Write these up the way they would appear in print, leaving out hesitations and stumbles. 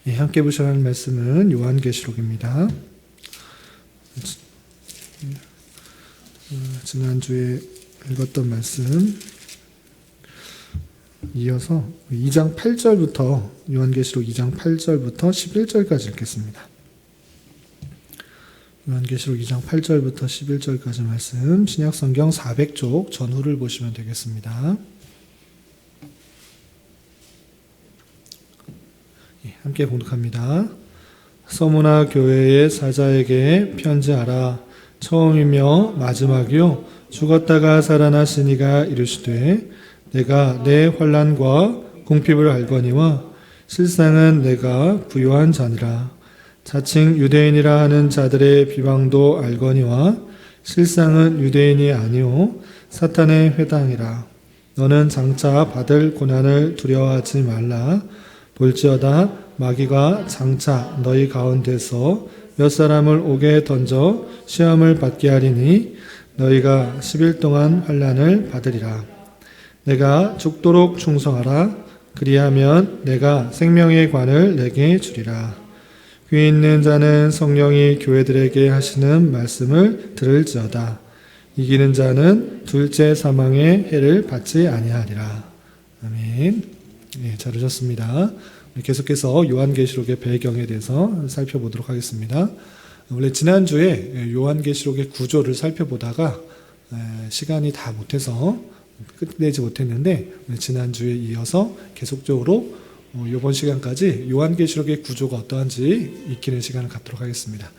예, 함께 보셔야 할 말씀은 요한계시록입니다. 지난주에 읽었던 말씀 이어서 2장 8절부터 요한계시록 2장 8절부터 11절까지 읽겠습니다. 요한계시록 2장 8절부터 11절까지 말씀 신약성경 400쪽 전후를 보시면 되겠습니다. 함께 봉독합니다. 서무나 교회의 사자에게 편지하라. 처음이며 마지막이요 죽었다가 살아나시니가 이르시되 내가 내 환난과 궁핍을 알거니와 실상은 내가 부요한 자니라. 자칭 유대인이라 하는 자들의 비방도 알거니와 실상은 유대인이 아니오 사탄의 회당이라. 너는 장차 받을 고난을 두려워하지 말라. 볼지어다 마귀가 장차 너희 가운데서 몇 사람을 옥에 던져 시험을 받게 하리니 너희가 10일 동안 환난을 받으리라. 내가 죽도록 충성하라. 그리하면 내가 생명의 관을 내게 주리라. 귀 있는 자는 성령이 교회들에게 하시는 말씀을 들을지어다. 이기는 자는 둘째 사망의 해를 받지 아니하리라. 아멘. 네, 잘 오셨습니다. 계속해서 요한계시록의 배경에 대해서 살펴보도록 하겠습니다. 원래 지난주에 요한계시록의 구조를 살펴보다가 시간이 다 못해서 끝내지 못했는데 지난주에 이어서 계속적으로 이번 시간까지 요한계시록의 구조가 어떠한지 익히는 시간을 갖도록 하겠습니다.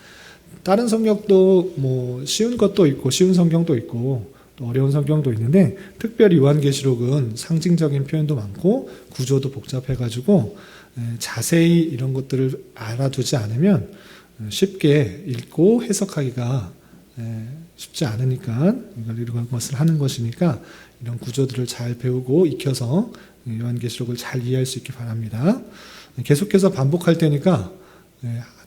다른 성경도 쉬운 것도 있고 쉬운 성경도 있고 또 어려운 성경도 있는데 특별히 요한계시록은 상징적인 표현도 많고 구조도 복잡해가지고 자세히 이런 것들을 알아두지 않으면 쉽게 읽고 해석하기가 쉽지 않으니까 이런 것을 하는 것이니까 이런 구조들을 잘 배우고 익혀서 요한계시록을 잘 이해할 수 있기 바랍니다. 계속해서 반복할 테니까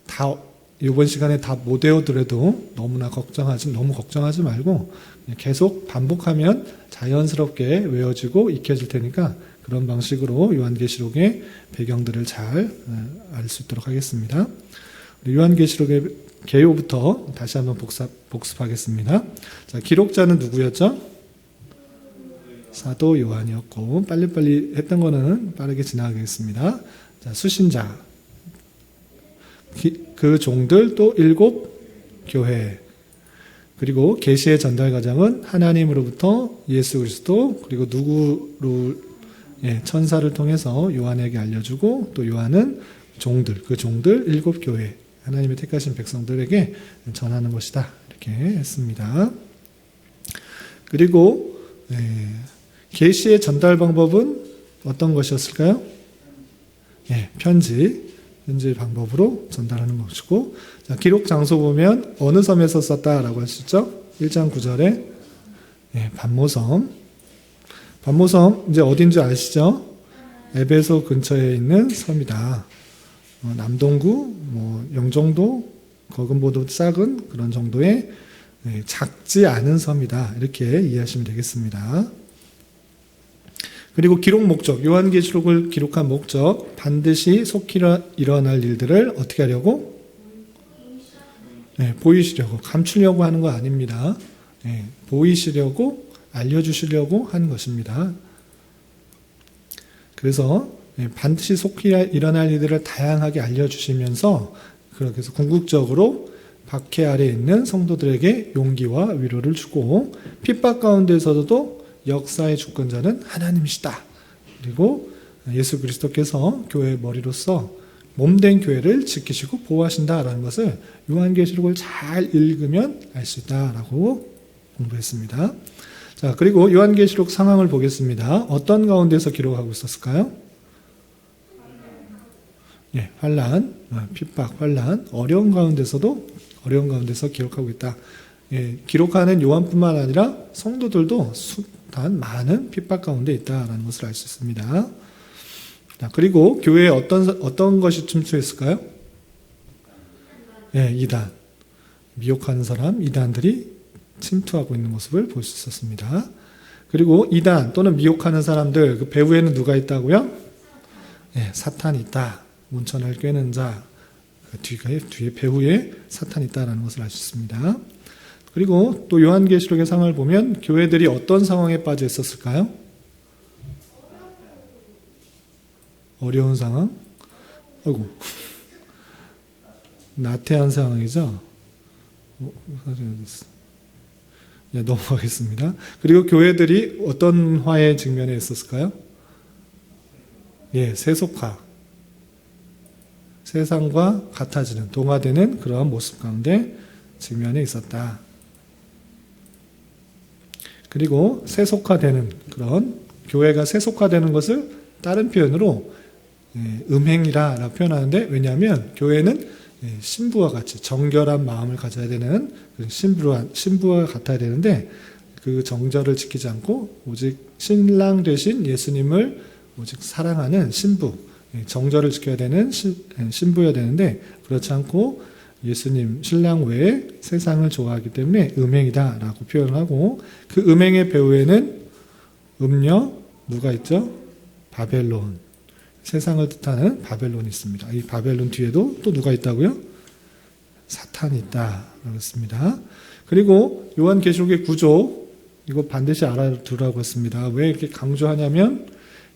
다 이번 시간에 다 못 외우더라도 너무 걱정하지 말고 계속 반복하면 자연스럽게 외워지고 익혀질 테니까 그런 방식으로 요한계시록의 배경들을 잘 알 수 있도록 하겠습니다. 요한계시록의 개요부터 다시 한번 복습하겠습니다. 자, 기록자는 누구였죠? 사도 요한이었고 빨리빨리 했던 거는 빠르게 지나가겠습니다. 자, 수신자 그 종들 또 7 교회 그리고 계시의 전달 과정은 하나님으로부터 예수 그리스도 그리고 천사를 통해서 요한에게 알려주고 또 요한은 그 종들 7 교회 하나님의 택하신 백성들에게 전하는 것이다 이렇게 했습니다. 그리고 계시의 전달 방법은 어떤 것이었을까요? 편지 방법으로 전달하는 것이고 자, 기록 장소 보면 어느 섬에서 썼다라고 하셨죠? 1장 9절에 반모섬 이제 어딘지 아시죠? 에베소 근처에 있는 섬이다. 남동구 영종도 거금보다 작은 그런 정도의 작지 않은 섬이다 이렇게 이해하시면 되겠습니다. 그리고 기록 목적, 요한계시록을 기록한 목적, 반드시 속히 일어날 일들을 어떻게 하려고? 보이시려고, 감추려고 하는 거 아닙니다. 보이시려고, 알려주시려고 하는 것입니다. 그래서 반드시 속히 일어날 일들을 다양하게 알려주시면서 그렇게 해서 궁극적으로 박해 아래에 있는 성도들에게 용기와 위로를 주고 핍박 가운데서도 역사의 주권자는 하나님이시다. 그리고 예수 그리스도께서 교회의 머리로서 몸된 교회를 지키시고 보호하신다라는 것을 요한계시록을 잘 읽으면 알 수 있다라고 공부했습니다. 자, 그리고 요한계시록 상황을 보겠습니다. 어떤 가운데서 기록하고 있었을까요? 환난, 핍박, 환난, 어려운 가운데서 기록하고 있다. 기록하는 요한뿐만 아니라 성도들도 단 많은 핍박 가운데 있다라는 것을 알 수 있습니다. 자, 그리고 교회에 어떤 것이 침투했을까요? 이단. 미혹하는 사람, 이단들이 침투하고 있는 모습을 볼 수 있었습니다. 그리고 이단 또는 미혹하는 사람들, 그 배후에는 누가 있다고요? 사탄이 있다. 온천을 꿰는 자, 뒤에 배후에 사탄이 있다라는 것을 알 수 있습니다. 그리고 또 요한계시록의 상황을 보면 교회들이 어떤 상황에 빠져 있었을까요? 어려운 상황? 아이고, 나태한 상황이죠. 네, 넘어가겠습니다. 그리고 교회들이 어떤 화에 직면해 있었을까요? 예, 세속화. 세상과 같아지는, 동화되는 그러한 모습 가운데 직면해 있었다. 그리고 세속화되는 그런, 교회가 세속화되는 것을 다른 표현으로 음행이라고 표현하는데, 왜냐하면 교회는 신부와 같이 정결한 마음을 가져야 되는 신부와 같아야 되는데, 그 정절을 지키지 않고 오직 신랑 되신 예수님을 오직 사랑하는 신부, 정절을 지켜야 되는 신부여야 되는데, 그렇지 않고 예수님 신랑 외에 세상을 좋아하기 때문에 음행이다라고 표현을 하고, 그 음행의 배후에는 음녀, 누가 있죠? 바벨론, 세상을 뜻하는 바벨론이 있습니다. 이 바벨론 뒤에도 또 누가 있다고요? 사탄이 있다 그렇습니다. 그리고 요한계시록의 구조, 이거 반드시 알아두라고 했습니다. 왜 이렇게 강조하냐면,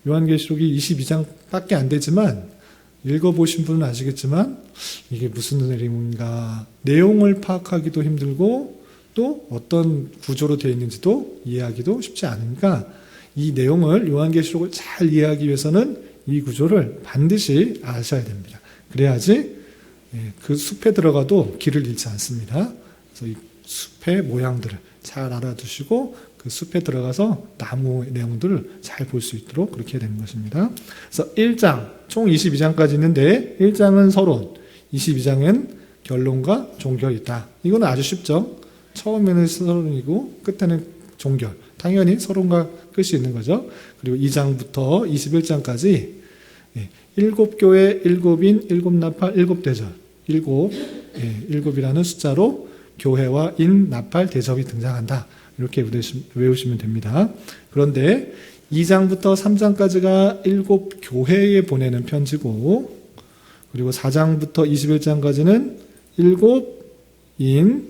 요한계시록이 22장밖에 안 되지만 읽어보신 분은 아시겠지만 이게 무슨 내용인가, 내용을 파악하기도 힘들고 또 어떤 구조로 되어 있는지도 이해하기도 쉽지 않으니까, 이 내용을, 요한계시록을 잘 이해하기 위해서는 이 구조를 반드시 아셔야 됩니다. 그래야지 그 숲에 들어가도 길을 잃지 않습니다. 그래서 이 숲의 모양들을 잘 알아두시고 그 숲에 들어가서 나무 내용들을 잘 볼 수 있도록 그렇게 되는 것입니다. 그래서 1장, 총 22장까지 있는데 1장은 서론, 22장은 결론과 종결이 있다. 이거는 아주 쉽죠. 처음에는 서론이고 끝에는 종결. 당연히 서론과 끝이 있는 거죠. 그리고 2장부터 21장까지 7교회, 7인, 7나팔, 7대접, 7이라는 숫자로 교회와 인, 나팔, 대접이 등장한다. 이렇게 외우시면 됩니다. 그런데 2장부터 3장까지가 7교회에 보내는 편지고, 그리고 4장부터 21장까지는 7인,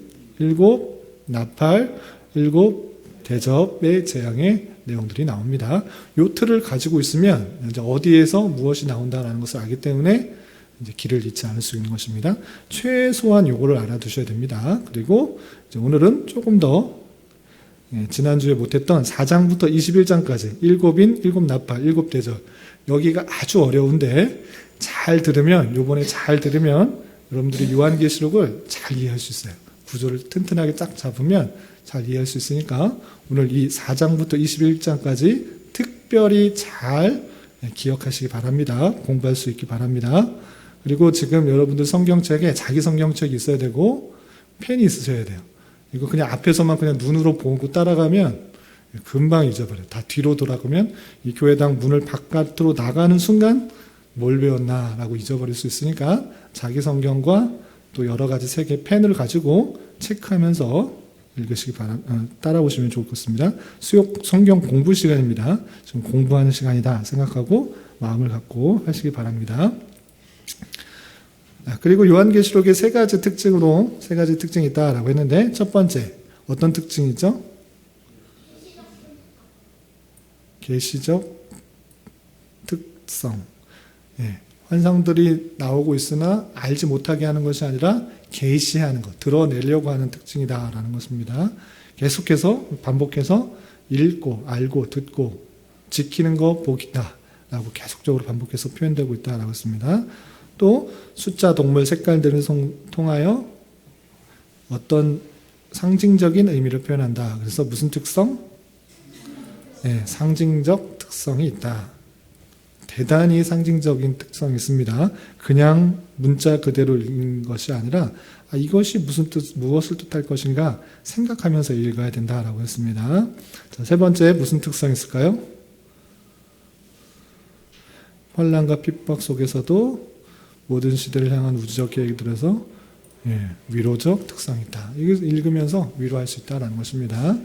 7나팔, 7대접의 재앙의 내용들이 나옵니다. 요 틀을 가지고 있으면 이제 어디에서 무엇이 나온다는 것을 알기 때문에 이제 길을 잃지 않을 수 있는 것입니다. 최소한 요거를 알아두셔야 됩니다. 그리고 이제 오늘은 조금 더 지난주에 못했던 4장부터 21장까지 7인, 7나팔, 7대접, 여기가 아주 어려운데 잘 들으면, 요번에 잘 들으면 여러분들이 요한계시록을 잘 이해할 수 있어요. 구조를 튼튼하게 딱 잡으면 잘 이해할 수 있으니까 오늘 이 4장부터 21장까지 특별히 잘 기억하시기 바랍니다. 공부할 수 있기 바랍니다. 그리고 지금 여러분들 성경책에 자기 성경책이 있어야 되고 펜이 있으셔야 돼요. 이거 그냥 앞에서만 그냥 눈으로 보고 따라가면 금방 잊어버려요. 다 뒤로 돌아가면 이 교회당 문을 바깥으로 나가는 순간 뭘 배웠나라고 잊어버릴 수 있으니까 자기 성경과 또 여러 가지 색의 펜을 가지고 체크하면서 읽으시기 따라오시면 좋겠습니다. 수요 성경 공부 시간입니다. 지금 공부하는 시간이다 생각하고 마음을 갖고 하시기 바랍니다. 그리고 요한계시록의 세 가지 특징이 있다라고 했는데, 첫 번째 어떤 특징이죠? 계시적 특성. 환상들이 나오고 있으나 알지 못하게 하는 것이 아니라 계시하는 것, 드러내려고 하는 특징이다라는 것입니다. 계속해서 반복해서 읽고 알고 듣고 지키는 거 복이다 라고 계속적으로 반복해서 표현되고 있다라고 했습니다. 또 숫자, 동물, 색깔 등을 통하여 어떤 상징적인 의미를 표현한다. 그래서 무슨 특성? 상징적 특성이 있다. 대단히 상징적인 특성이 있습니다. 그냥 문자 그대로 읽는 것이 아니라 이것이 무엇을 뜻할 것인가 생각하면서 읽어야 된다라고 했습니다. 자, 세 번째 무슨 특성이 있을까요? 환난과 핍박 속에서도 모든 시대를 향한 우주적 계획이 들어서 위로적 특성이 있다. 이거 읽으면서 위로할 수 있다는 것입니다.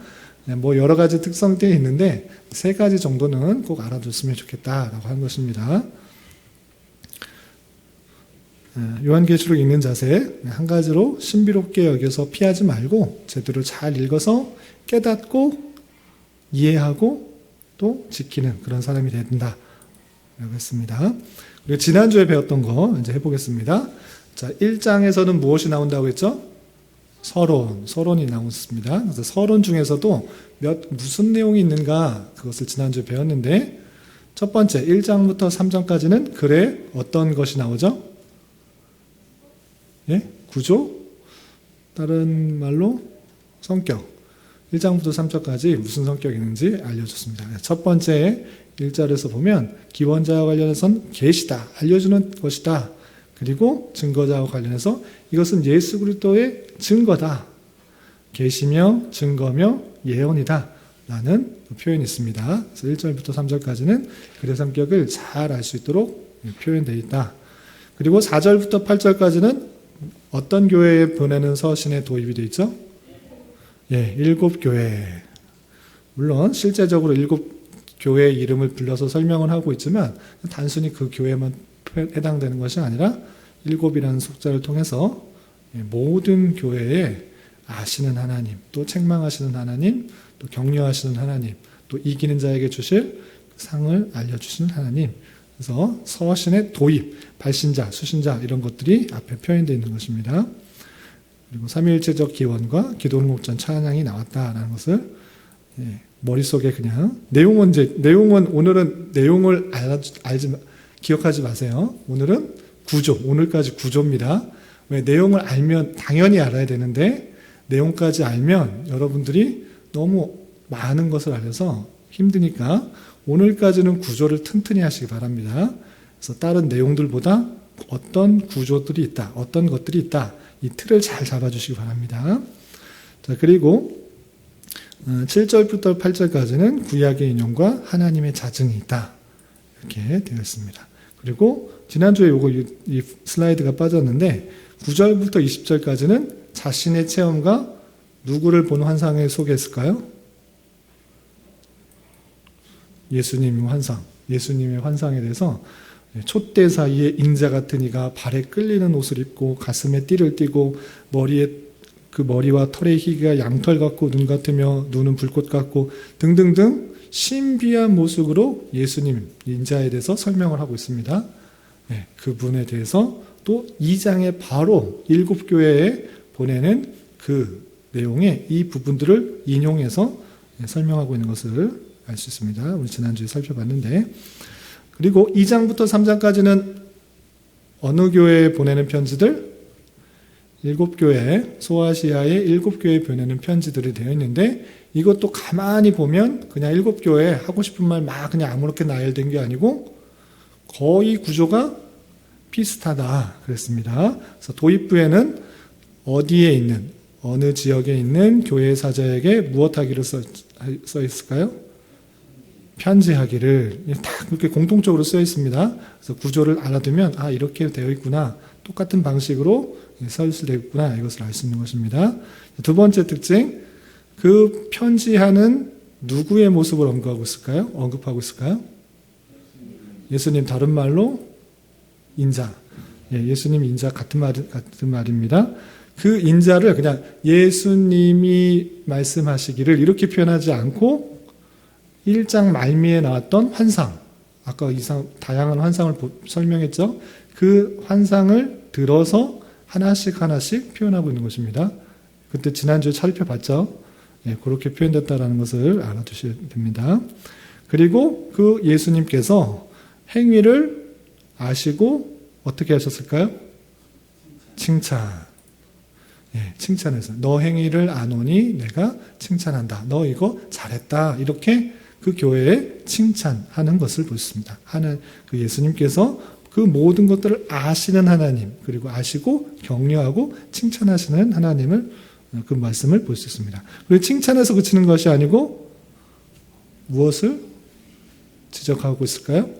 뭐 여러 가지 특성들이 있는데 세 가지 정도는 꼭 알아뒀으면 좋겠다라고 하는 것입니다. 요한계시록 읽는 자세 한 가지로 신비롭게 여겨서 피하지 말고 제대로 잘 읽어서 깨닫고 이해하고 또 지키는 그런 사람이 된다 라고 했습니다. 그리고 지난주에 배웠던 거 이제 해보겠습니다. 자, 1장에서는 무엇이 나온다고 했죠? 서론이 나왔습니다. 그래서 서론 중에서도 무슨 내용이 있는가 그것을 지난주에 배웠는데 첫 번째 1장부터 3장까지는 글에 어떤 것이 나오죠? 예? 구조? 다른 말로 성격. 1장부터 3장까지 무슨 성격이 있는지 알려줬습니다. 첫 번째 1절에서 보면 기원자와 관련해서는 계시다, 알려주는 것이다. 그리고 증거자와 관련해서 이것은 예수 그리스도의 증거다. 계시며 증거며 예언이다. 라는 표현이 있습니다. 그래서 1절부터 3절까지는 글의 성격을 잘 알 수 있도록 표현되어 있다. 그리고 4절부터 8절까지는 어떤 교회에 보내는 서신에 도입이 되어 있죠? 예, 7교회. 물론 실제적으로 7교회의 이름을 불러서 설명을 하고 있지만 단순히 그 교회만 해당되는 것이 아니라 7이라는 숫자를 통해서 모든 교회에 아시는 하나님, 또 책망하시는 하나님, 또 격려하시는 하나님, 또 이기는 자에게 주실 상을 알려주시는 하나님. 그래서 서신의 도입, 발신자, 수신자 이런 것들이 앞에 표현되어 있는 것입니다. 그리고 삼위일체적 기원과 기도응답전 찬양이 나왔다라는 것을 머릿속에 그냥 내용은 오늘은 내용을 기억하지 마세요. 오늘은 구조, 오늘까지 구조입니다. 왜 내용을 알면 당연히 알아야 되는데 내용까지 알면 여러분들이 너무 많은 것을 알려서 힘드니까 오늘까지는 구조를 튼튼히 하시기 바랍니다. 그래서 다른 내용들보다 어떤 구조들이 있다, 어떤 것들이 있다, 이 틀을 잘 잡아주시기 바랍니다. 자, 그리고 7절부터 8절까지는 구약의 인용과 하나님의 자증이 있다. 이렇게 되어 있습니다. 그리고 지난주에 이 슬라이드가 빠졌는데 9절부터 20절까지는 자신의 체험과 누구를 본 환상에 소개했을까요? 예수님의 환상에 대해서 촛대 사이에 인자 같은 이가 발에 끌리는 옷을 입고 가슴에 띠를 띠고 머리와 털의 희가 양털 같고 눈 같으며 눈은 불꽃 같고 등등등 신비한 모습으로 예수님 인자에 대해서 설명을 하고 있습니다. 그분에 대해서 또 2장에 바로 7교회에 보내는 그 내용의 이 부분들을 인용해서 설명하고 있는 것을 알 수 있습니다. 우리 지난주에 살펴봤는데 그리고 2장부터 3장까지는 어느 교회에 보내는 편지들? 7교회, 소아시아의 7교회에 보내는 편지들이 되어 있는데 이것도 가만히 보면 그냥 7교회 하고 싶은 말 막 그냥 아무렇게 나열된 게 아니고 거의 구조가 비슷하다 그랬습니다. 그래서 도입부에는 어디에 있는 어느 지역에 있는 교회 사자에게 무엇하기를 써 있을까요? 편지하기를 다 그렇게 공통적으로 써 있습니다. 그래서 구조를 알아두면 이렇게 되어 있구나. 똑같은 방식으로 써있을 있구나. 이것을 알 수 있는 것입니다. 두 번째 특징, 그 편지하는 누구의 모습을 언급하고 있을까요? 예수님, 다른 말로 인자. 예수님 인자 같은 말입니다. 그 인자를 그냥 예수님이 말씀하시기를 이렇게 표현하지 않고 1장 말미에 나왔던 환상, 아까 다양한 환상을 설명했죠. 그 환상을 들어서 하나씩 표현하고 있는 것입니다. 그때 지난주에 살펴봤죠. 그렇게 표현됐다는 것을 알아두셔야 됩니다. 그리고 그 예수님께서 행위를 아시고 어떻게 하셨을까요? 칭찬해서 너 행위를 아노니 내가 칭찬한다. 너 이거 잘했다. 이렇게 그 교회에 칭찬하는 것을 보였습니다. 그 예수님께서 그 모든 것들을 아시는 하나님, 그리고 아시고 격려하고 칭찬하시는 하나님을 그 말씀을 볼 수 있습니다. 그리고 칭찬해서 그치는 것이 아니고 무엇을 지적하고 있을까요?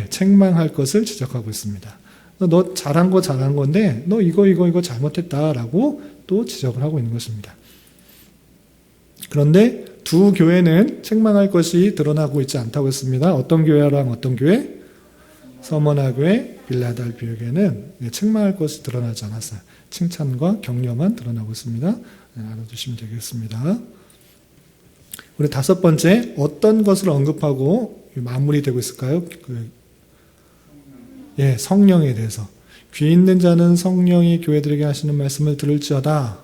책망할 것을 지적하고 있습니다. 너 잘한 건데 너 이거 잘못했다라고 또 지적을 하고 있는 것입니다. 그런데 두 교회는 책망할 것이 드러나고 있지 않다고 했습니다. 어떤 교회랑 어떤 교회? 서머나교회 빌라달비에게는 책망할 것이 드러나지 않았어요. 칭찬과 격려만 드러나고 있습니다. 알아두시면 되겠습니다. 우리 다섯 번째, 어떤 것을 언급하고 마무리되고 있을까요? 성령에 대해서. 귀 있는 자는 성령이 교회들에게 하시는 말씀을 들을지어다.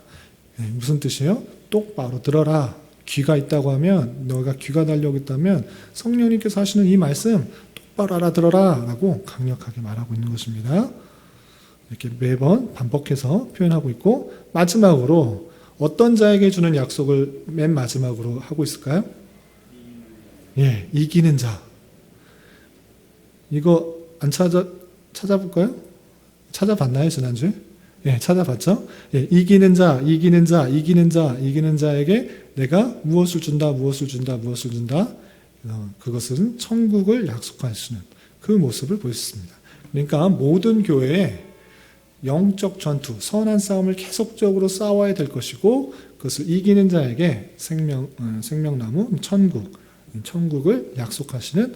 무슨 뜻이에요? 똑바로 들어라. 귀가 있다고 하면, 너가 귀가 달려고 있다면 성령님께서 하시는 이 말씀 똑바로 알아들어라 라고 강력하게 말하고 있는 것입니다. 이렇게 매번 반복해서 표현하고 있고, 마지막으로 어떤 자에게 주는 약속을 맨 마지막으로 하고 있을까요? 이기는 자. 이거 안 찾아볼까요? 찾아봤나요, 지난주에? 찾아봤죠? 이기는 자에게 내가 무엇을 준다. 그것은 천국을 약속하시는 그 모습을 보였습니다. 그러니까 모든 교회에 영적 전투, 선한 싸움을 계속적으로 싸워야 될 것이고, 그것을 이기는 자에게 생명나무, 천국을 약속하시는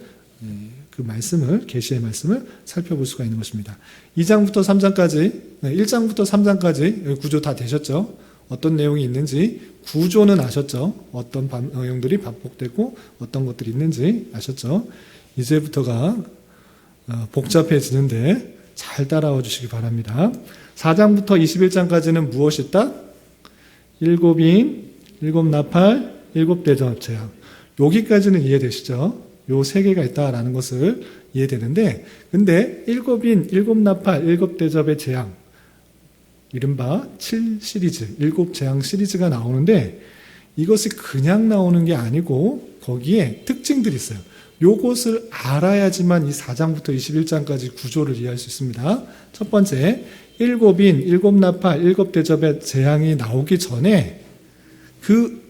그 말씀을, 계시의 말씀을 살펴볼 수가 있는 것입니다. 2장부터 3장까지, 1장부터 3장까지 구조 다 되셨죠? 어떤 내용이 있는지 구조는 아셨죠? 어떤 내용들이 반복되고 어떤 것들이 있는지 아셨죠? 이제부터가 복잡해지는데 잘 따라와 주시기 바랍니다. 4장부터 21장까지는 무엇이 딱? 7인, 7나팔, 7대접 재앙. 여기까지는 이해되시죠? 요 세 개가 있다라는 것을 이해되는데, 근데 7인, 7나팔, 7대접의 재앙, 이른바 7시리즈, 7재앙 시리즈가 나오는데, 이것이 그냥 나오는 게 아니고 거기에 특징들이 있어요. 요것을 알아야지만 이 4장부터 21장까지 구조를 이해할 수 있습니다. 첫 번째, 7인, 7나팔, 7대접의 재앙이 나오기 전에 그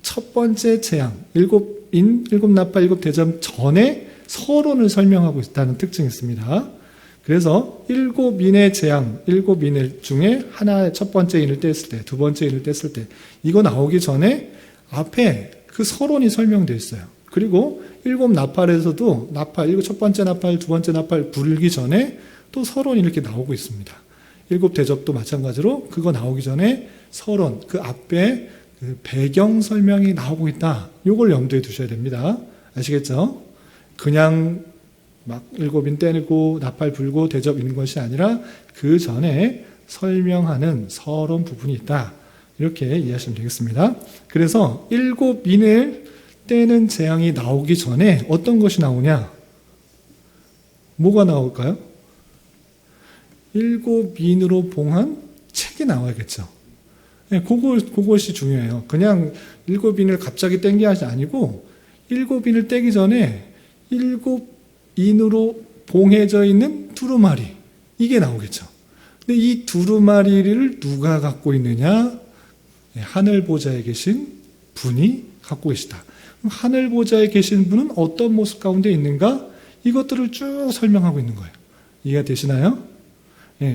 첫 번째 재앙, 7인, 7나팔, 7대접 전에 서론을 설명하고 있다는 특징이 있습니다. 그래서 7인의 재앙, 7인 중에 하나, 첫 번째 인을 뗐을 때, 두 번째 인을 뗐을 때, 이거 나오기 전에 앞에 그 서론이 설명되어 있어요. 그리고 7나팔에서도 나팔, 첫 번째 나팔, 두 번째 나팔 불기 전에 또 서론이 이렇게 나오고 있습니다. 7대접도 마찬가지로 그거 나오기 전에 서론, 그 앞에 그 배경 설명이 나오고 있다. 이걸 염두에 두셔야 됩니다. 아시겠죠? 그냥 막 7인 떼고 나팔 불고 대접 있는 것이 아니라 그 전에 설명하는 서론 부분이 있다. 이렇게 이해하시면 되겠습니다. 그래서 7인을 떼는 재앙이 나오기 전에 어떤 것이 나오냐? 뭐가 나올까요? 7인으로 봉한 책이 나와야겠죠. 그것이 중요해요. 그냥 7인을 갑자기 뗀 게 아니고 7인을 떼기 전에 7인으로 봉해져 있는 두루마리, 이게 나오겠죠. 근데 이 두루마리를 누가 갖고 있느냐? 하늘 보좌에 계신 분이 갖고 계시다. 하늘 보좌에 계신 분은 어떤 모습 가운데 있는가? 이것들을 쭉 설명하고 있는 거예요. 이해가 되시나요?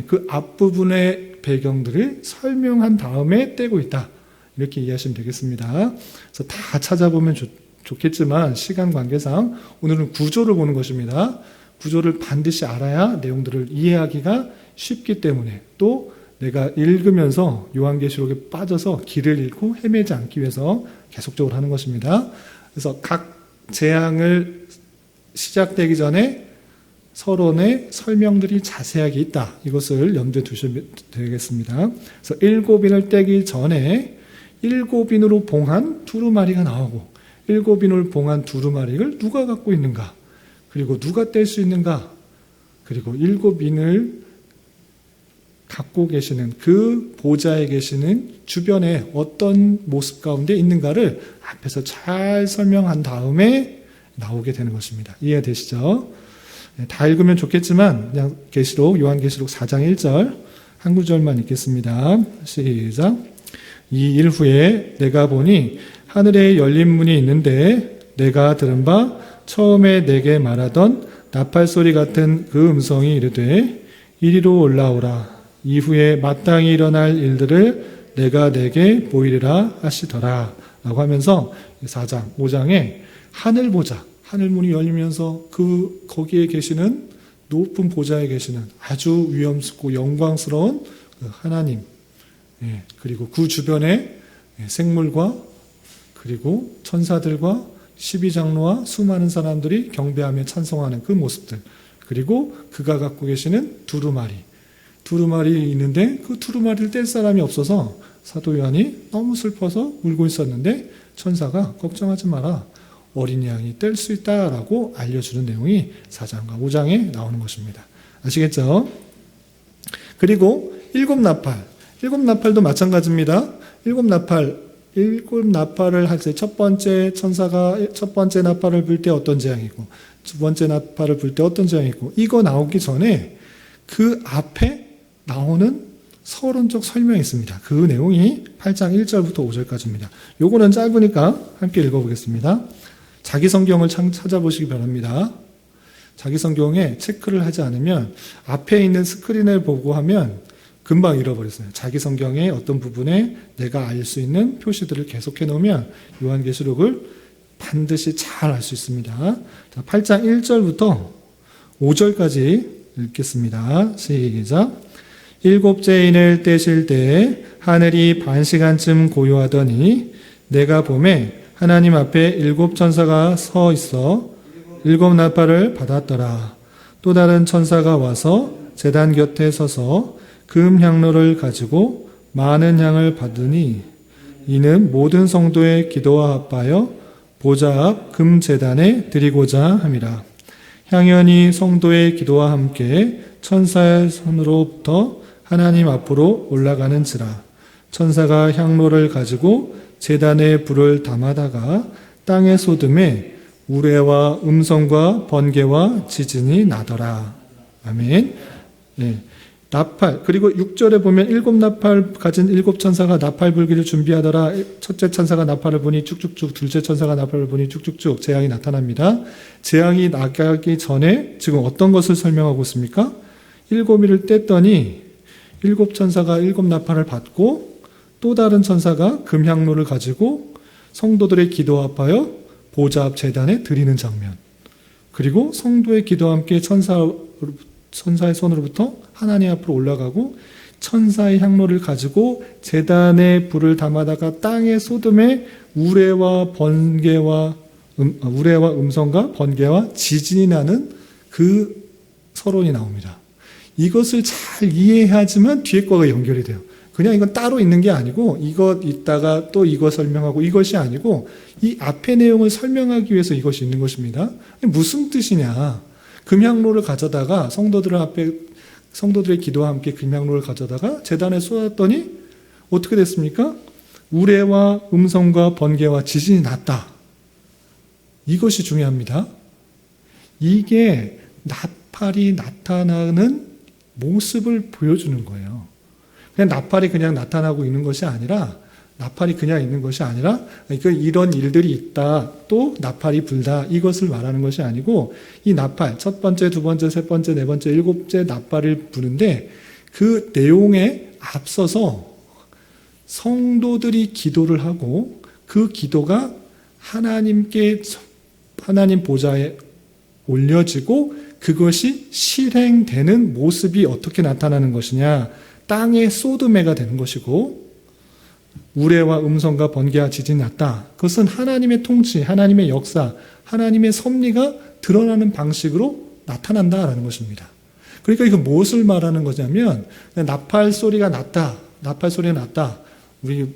그 앞부분의 배경들을 설명한 다음에 떼고 있다. 이렇게 이해하시면 되겠습니다. 그래서 다 찾아보면 좋겠지만 시간 관계상 오늘은 구조를 보는 것입니다. 구조를 반드시 알아야 내용들을 이해하기가 쉽기 때문에, 또 내가 읽으면서 요한계시록에 빠져서 길을 잃고 헤매지 않기 위해서 계속적으로 하는 것입니다. 그래서 각 재앙을 시작되기 전에 서론의 설명들이 자세하게 있다. 이것을 염두에 두시면 되겠습니다. 그래서 7인을 떼기 전에 7인으로 봉한 두루마리가 나오고, 7인을 봉한 두루마리를 누가 갖고 있는가? 그리고 누가 뗄 수 있는가? 그리고 7인을 갖고 계시는 그 보좌에 계시는 주변에 어떤 모습 가운데 있는가를 앞에서 잘 설명한 다음에 나오게 되는 것입니다. 이해되시죠? 다 읽으면 좋겠지만 그냥 요한계시록 4장 1절 한 구절만 읽겠습니다. 시작. 이 일 후에 내가 보니 하늘에 열린 문이 있는데 내가 들은 바 처음에 내게 말하던 나팔 소리 같은 그 음성이 이르되 이리로 올라오라. 이후에 마땅히 일어날 일들을 내가 내게 보이리라 하시더라. 라고 하면서 4장, 5장에 하늘 보자, 하늘 문이 열리면서 거기에 계시는 높은 보좌에 계시는 아주 위엄스럽고 영광스러운 그 하나님, 그리고 그 주변에 생물과 그리고 천사들과 12장로와 수많은 사람들이 경배하며 찬송하는 그 모습들, 그리고 그가 갖고 계시는 두루마리 있는데 그 두루마리를 뗄 사람이 없어서 사도 요한이 너무 슬퍼서 울고 있었는데 천사가 걱정하지 마라, 어린 양이 뗄 수 있다라고 알려주는 내용이 4장과 5장에 나오는 것입니다. 아시겠죠? 그리고 일곱 나팔도 마찬가지입니다. 일곱 나팔을 할 때 첫 번째 나팔을 불 때 어떤 재앙이고, 두 번째 나팔을 불 때 어떤 재앙이고, 이거 나오기 전에 그 앞에 나오는 서론적 설명이 있습니다. 그 내용이 8장 1절부터 5절까지입니다. 요거는 짧으니까 함께 읽어보겠습니다. 자기 성경을 찾아보시기 바랍니다. 자기 성경에 체크를 하지 않으면 앞에 있는 스크린을 보고 하면 금방 잃어버렸어요. 자기 성경의 어떤 부분에 내가 알 수 있는 표시들을 계속해 놓으면 요한계시록을 반드시 잘 알 수 있습니다. 8장 1절부터 5절까지 읽겠습니다. 시작. 일곱째 인을 떼실 때 하늘이 반시간쯤 고요하더니 내가 보매 하나님 앞에 일곱 천사가 서 있어 일곱 나팔을 받았더라. 또 다른 천사가 와서 제단 곁에 서서 금 향로를 가지고 많은 향을 받으니 이는 모든 성도의 기도와 합하여 보좌 앞 금 제단에 드리고자 함이라. 향연이 성도의 기도와 함께 천사의 손으로부터 하나님 앞으로 올라가는지라. 천사가 향로를 가지고 제단에 불을 담아다가 땅에 쏟음에 우레와 음성과 번개와 지진이 나더라. 아멘. 나팔, 그리고 6절에 보면 일곱 나팔 가진 일곱 천사가 나팔 불기를 준비하더라. 첫째 천사가 나팔을 부니 쭉쭉쭉, 둘째 천사가 나팔을 부니 쭉쭉쭉 재앙이 나타납니다. 재앙이 나기 전에 지금 어떤 것을 설명하고 있습니까? 일곱이를 뗐더니 일곱 천사가 일곱 나팔을 받고 또 다른 천사가 금향로를 가지고 성도들의 기도와 합하여 보좌 앞 제단에 드리는 장면, 그리고 성도의 기도와 함께 천사의 손으로부터 하나님 앞으로 올라가고 천사의 향로를 가지고 제단에 불을 담아다가 땅에 쏟음에 우레와 음성과 번개와 지진이 나는 그 서론이 나옵니다. 이것을 잘 이해하지만 뒤에 거가 연결이 돼요. 그냥 이건 따로 있는 게 아니고 이것 있다가 또 이거 설명하고 이것이 아니고 이 앞의 내용을 설명하기 위해서 이것이 있는 것입니다. 무슨 뜻이냐? 금향로를 가져다가 성도들의 기도와 함께 금향로를 가져다가 제단에 쏟았더니 어떻게 됐습니까? 우레와 음성과 번개와 지진이 났다. 이것이 중요합니다. 이게 나팔이 나타나는 모습을 보여주는 거예요. 그냥 나팔이 그냥 나타나고 있는 것이 아니라, 나팔이 그냥 있는 것이 아니라, 이런 일들이 있다, 또 나팔이 불다, 이것을 말하는 것이 아니고, 이 나팔, 첫 번째, 두 번째, 세 번째, 네 번째, 일곱째 나팔을 부는데, 그 내용에 앞서서 성도들이 기도를 하고, 그 기도가 하나님 보좌에 올려지고, 그것이 실행되는 모습이 어떻게 나타나는 것이냐, 땅의 소드메가 되는 것이고, 우레와 음성과 번개와 지진이 났다. 그것은 하나님의 통치, 하나님의 역사, 하나님의 섭리가 드러나는 방식으로 나타난다라는 것입니다. 그러니까 이거 무엇을 말하는 거냐면, 나팔 소리가 났다. 우리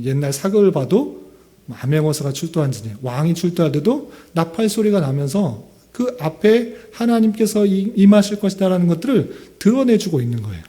옛날 사극을 봐도 암행어사가 출두한지니 왕이 출두할 때도 나팔 소리가 나면서 그 앞에 하나님께서 임하실 것이다라는 것들을 드러내주고 있는 거예요.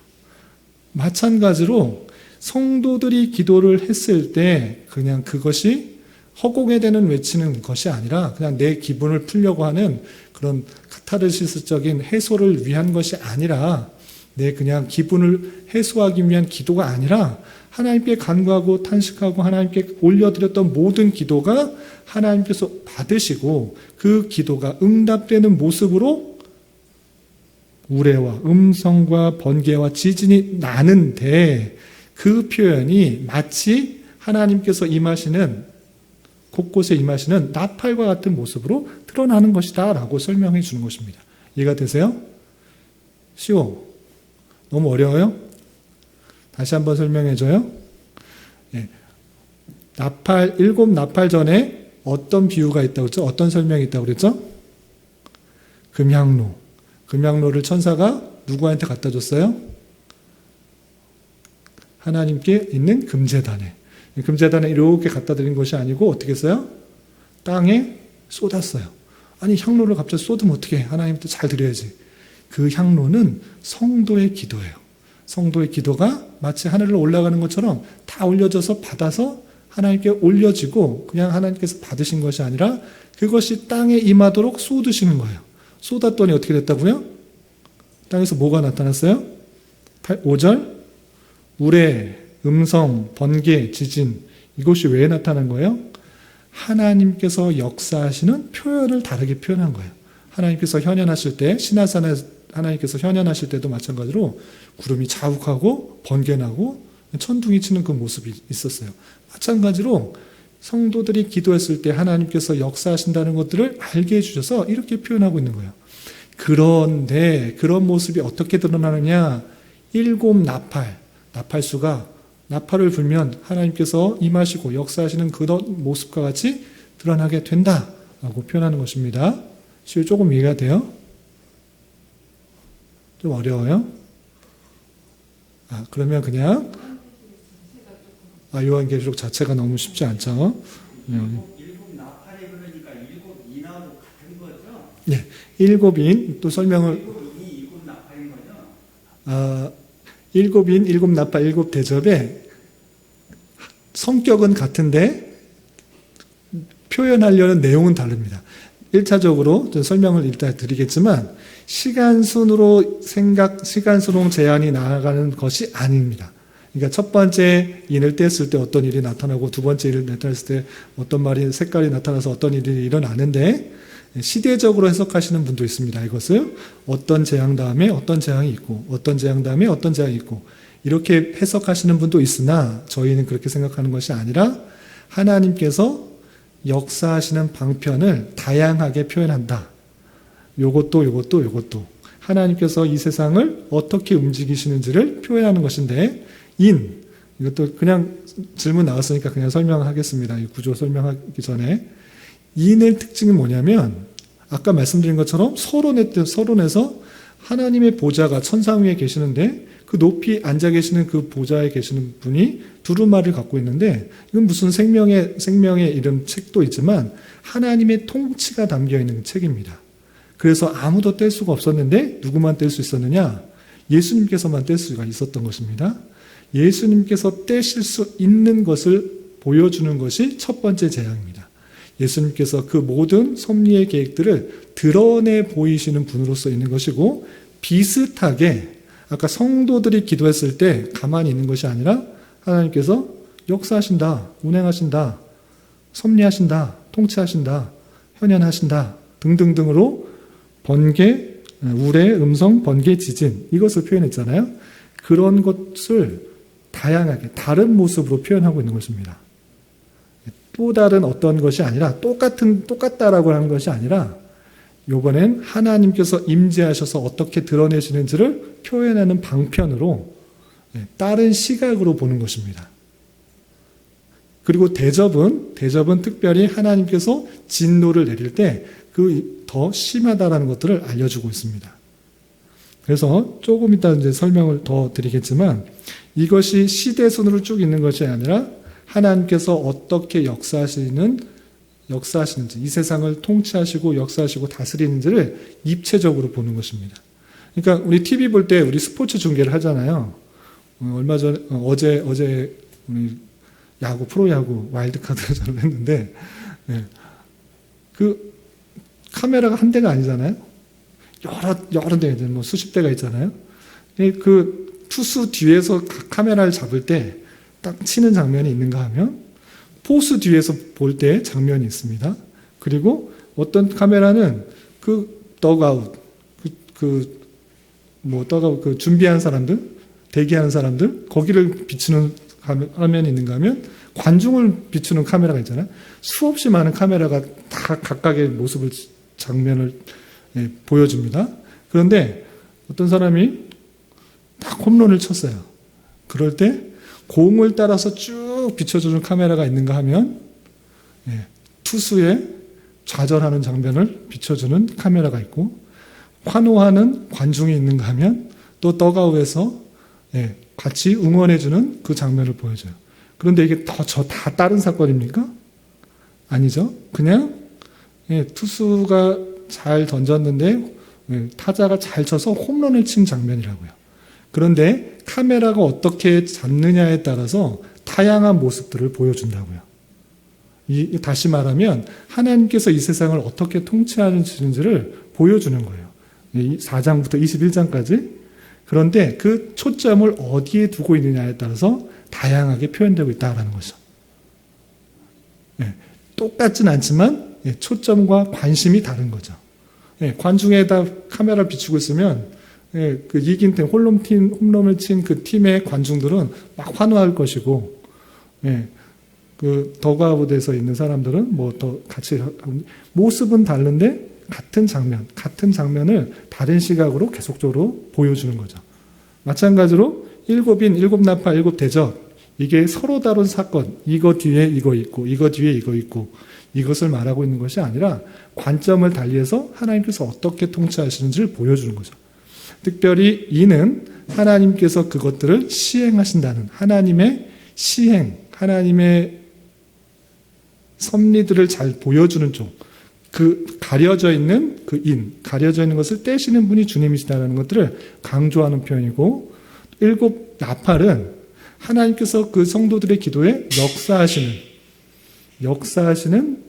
마찬가지로 성도들이 기도를 했을 때 그냥 그것이 허공에 대는 외치는 것이 아니라 그냥 내 기분을 풀려고 하는 그런 카타르시스적인 해소를 위한 것이 아니라, 내 그냥 기분을 해소하기 위한 기도가 아니라 하나님께 간구하고 탄식하고 하나님께 올려드렸던 모든 기도가 하나님께서 받으시고 그 기도가 응답되는 모습으로 우레와 음성과 번개와 지진이 나는데, 그 표현이 마치 하나님께서 곳곳에 임하시는 나팔과 같은 모습으로 드러나는 것이다 라고 설명해 주는 것입니다. 이해가 되세요? 쉬워? 너무 어려워요? 다시 한번 설명해줘요. 예. 일곱 나팔 전에 어떤 비유가 있다고 그랬죠? 어떤 설명이 있다고 그랬죠? 금향로. 금향로를 천사가 누구한테 갖다 줬어요? 하나님께 있는 금제단에. 금제단에 이렇게 갖다 드린 것이 아니고 어떻게 했어요? 땅에 쏟았어요. 아니 향로를 갑자기 쏟으면 어떻게 해? 하나님한테 잘 드려야지. 그 향로는 성도의 기도예요. 성도의 기도가 마치 하늘로 올라가는 것처럼 다 올려져서 받아서 하나님께 올려지고 그냥 하나님께서 받으신 것이 아니라 그것이 땅에 임하도록 쏟으시는 거예요. 쏟았더니 어떻게 됐다고요? 땅에서 뭐가 나타났어요? 5절 우레, 음성, 번개, 지진 이것이 왜 나타난 거예요? 하나님께서 역사하시는 표현을 다르게 표현한 거예요. 하나님께서 현현하실 때 시나산에 하나님께서 현현하실 때도 마찬가지로 구름이 자욱하고 번개 나고 천둥이 치는 그 모습이 있었어요. 마찬가지로 성도들이 기도했을 때 하나님께서 역사하신다는 것들을 알게 해주셔서 이렇게 표현하고 있는 거예요. 그런데 그런 모습이 어떻게 드러나느냐? 7 나팔수가 나팔을 불면 하나님께서 임하시고 역사하시는 그런 모습과 같이 드러나게 된다라고 표현하는 것입니다. 조금 이해가 돼요? 좀 어려워요? 그러면 그냥 요한계시록 자체가 너무 쉽지 않죠? 일곱 나팔이 그러니까 일곱 인하고 같은 거죠? 네, 일곱인 또 설명을 일곱 나팔인 거죠? 일곱인, 일곱 나팔, 일곱 대접에 성격은 같은데 표현하려는 내용은 다릅니다. 1차적으로 설명을 일단 드리겠지만 시간순으로 제한이 나아가는 것이 아닙니다. 그러니까 첫 번째 인을 뗐을 때 어떤 일이 나타나고 두 번째 일을 나타냈을 때 어떤 말이 색깔이 나타나서 어떤 일이 일어나는데 시대적으로 해석하시는 분도 있습니다. 이것을 어떤 재앙 다음에 어떤 재앙이 있고 어떤 재앙 다음에 어떤 재앙이 있고 이렇게 해석하시는 분도 있으나 저희는 그렇게 생각하는 것이 아니라 하나님께서 역사하시는 방편을 다양하게 표현한다. 요것도 하나님께서 이 세상을 어떻게 움직이시는지를 표현하는 것인데 이것도 그냥 질문 나왔으니까 그냥 설명하겠습니다. 이 구조 설명하기 전에 인의 특징이 뭐냐면 아까 말씀드린 것처럼 서론에서 하나님의 보좌가 천상 위에 계시는데 그 높이 앉아 계시는 그 보좌에 계시는 분이 두루마리를 갖고 있는데 이건 무슨 생명의 이름 책도 있지만 하나님의 통치가 담겨 있는 책입니다. 그래서 아무도 뗄 수가 없었는데 누구만 뗄 수 있었느냐? 예수님께서만 뗄 수가 있었던 것입니다. 예수님께서 떼실 수 있는 것을 보여주는 것이 첫 번째 재앙입니다. 예수님께서 그 모든 섭리의 계획들을 드러내 보이시는 분으로서 있는 것이고 비슷하게 아까 성도들이 기도했을 때 가만히 있는 것이 아니라 하나님께서 역사하신다, 운행하신다, 섭리하신다, 통치하신다, 현현하신다 등등등으로 번개, 우레, 음성, 번개, 지진 이것을 표현했잖아요. 그런 것을 다양하게 다른 모습으로 표현하고 있는 것입니다. 또 다른 어떤 것이 아니라 똑같다라고 하는 것이 아니라 이번엔 하나님께서 임재하셔서 어떻게 드러내시는지를 표현하는 방편으로 다른 시각으로 보는 것입니다. 그리고 대접은 특별히 하나님께서 진노를 내릴 때 그 더 심하다라는 것들을 알려주고 있습니다. 그래서 조금 이따 이제 설명을 더 드리겠지만 이것이 시대순으로 쭉 있는 것이 아니라 하나님께서 어떻게 역사하시는지 이 세상을 통치하시고 역사하시고 다스리는지를 입체적으로 보는 것입니다. 그러니까 우리 TV 볼 때 우리 스포츠 중계를 하잖아요. 얼마 전에 어제 우리 야구 프로야구 와일드카드를 했는데 그 카메라가 한 대가 아니잖아요. 여러 대 뭐 수십 대가 있잖아요. 그 투수 뒤에서 카메라를 잡을 때 딱 치는 장면이 있는가 하면 포수 뒤에서 볼 때 장면이 있습니다. 그리고 어떤 카메라는 그 덕아웃 덕아웃 준비한 사람들, 대기하는 사람들 거기를 비추는 화면이 있는가 하면 관중을 비추는 카메라가 있잖아요. 수없이 많은 카메라가 다 각각의 장면을 보여줍니다. 그런데 어떤 사람이 딱 홈런을 쳤어요. 그럴 때 공을 따라서 쭉 비춰주는 카메라가 있는가 하면 투수의 좌절하는 장면을 비춰주는 카메라가 있고, 환호하는 관중이 있는가 하면 또 더가우에서 같이 응원해주는 그 장면을 보여줘요. 그런데 이게 다 다른 사건입니까? 아니죠. 그냥 투수가 잘 던졌는데 타자가 잘 쳐서 홈런을 친 장면이라고요. 그런데 카메라가 어떻게 잡느냐에 따라서 다양한 모습들을 보여준다고요. 다시 말하면 하나님께서 이 세상을 어떻게 통치하시는지를 보여주는 거예요. 4장부터 21장까지. 그런데 그 초점을 어디에 두고 있느냐에 따라서 다양하게 표현되고 있다는 거죠. 똑같진 않지만 초점과 관심이 다른 거죠. 관중에다 카메라를 비추고 있으면 그 이긴 팀, 홈런을 친 그 팀의 관중들은 막 환호할 것이고, 그 더그아웃에서 있는 사람들은 뭐 더 같이 모습은 다른데 같은 장면을 다른 시각으로 계속적으로 보여주는 거죠. 마찬가지로 일곱 나팔, 일곱 대접, 이게 서로 다른 사건, 이거 뒤에 이거 있고, 이거 뒤에 이거 있고, 이것을 말하고 있는 것이 아니라 관점을 달리해서 하나님께서 어떻게 통치하시는지를 보여주는 거죠. 특별히 이는 하나님께서 그것들을 시행하신다는 하나님의 시행, 하나님의 섭리들을 잘 보여주는 쪽, 그 가려져 있는 가려져 있는 것을 떼시는 분이 주님이시다는 것들을 강조하는 표현이고, 일곱 나팔은 하나님께서 그 성도들의 기도에 역사하시는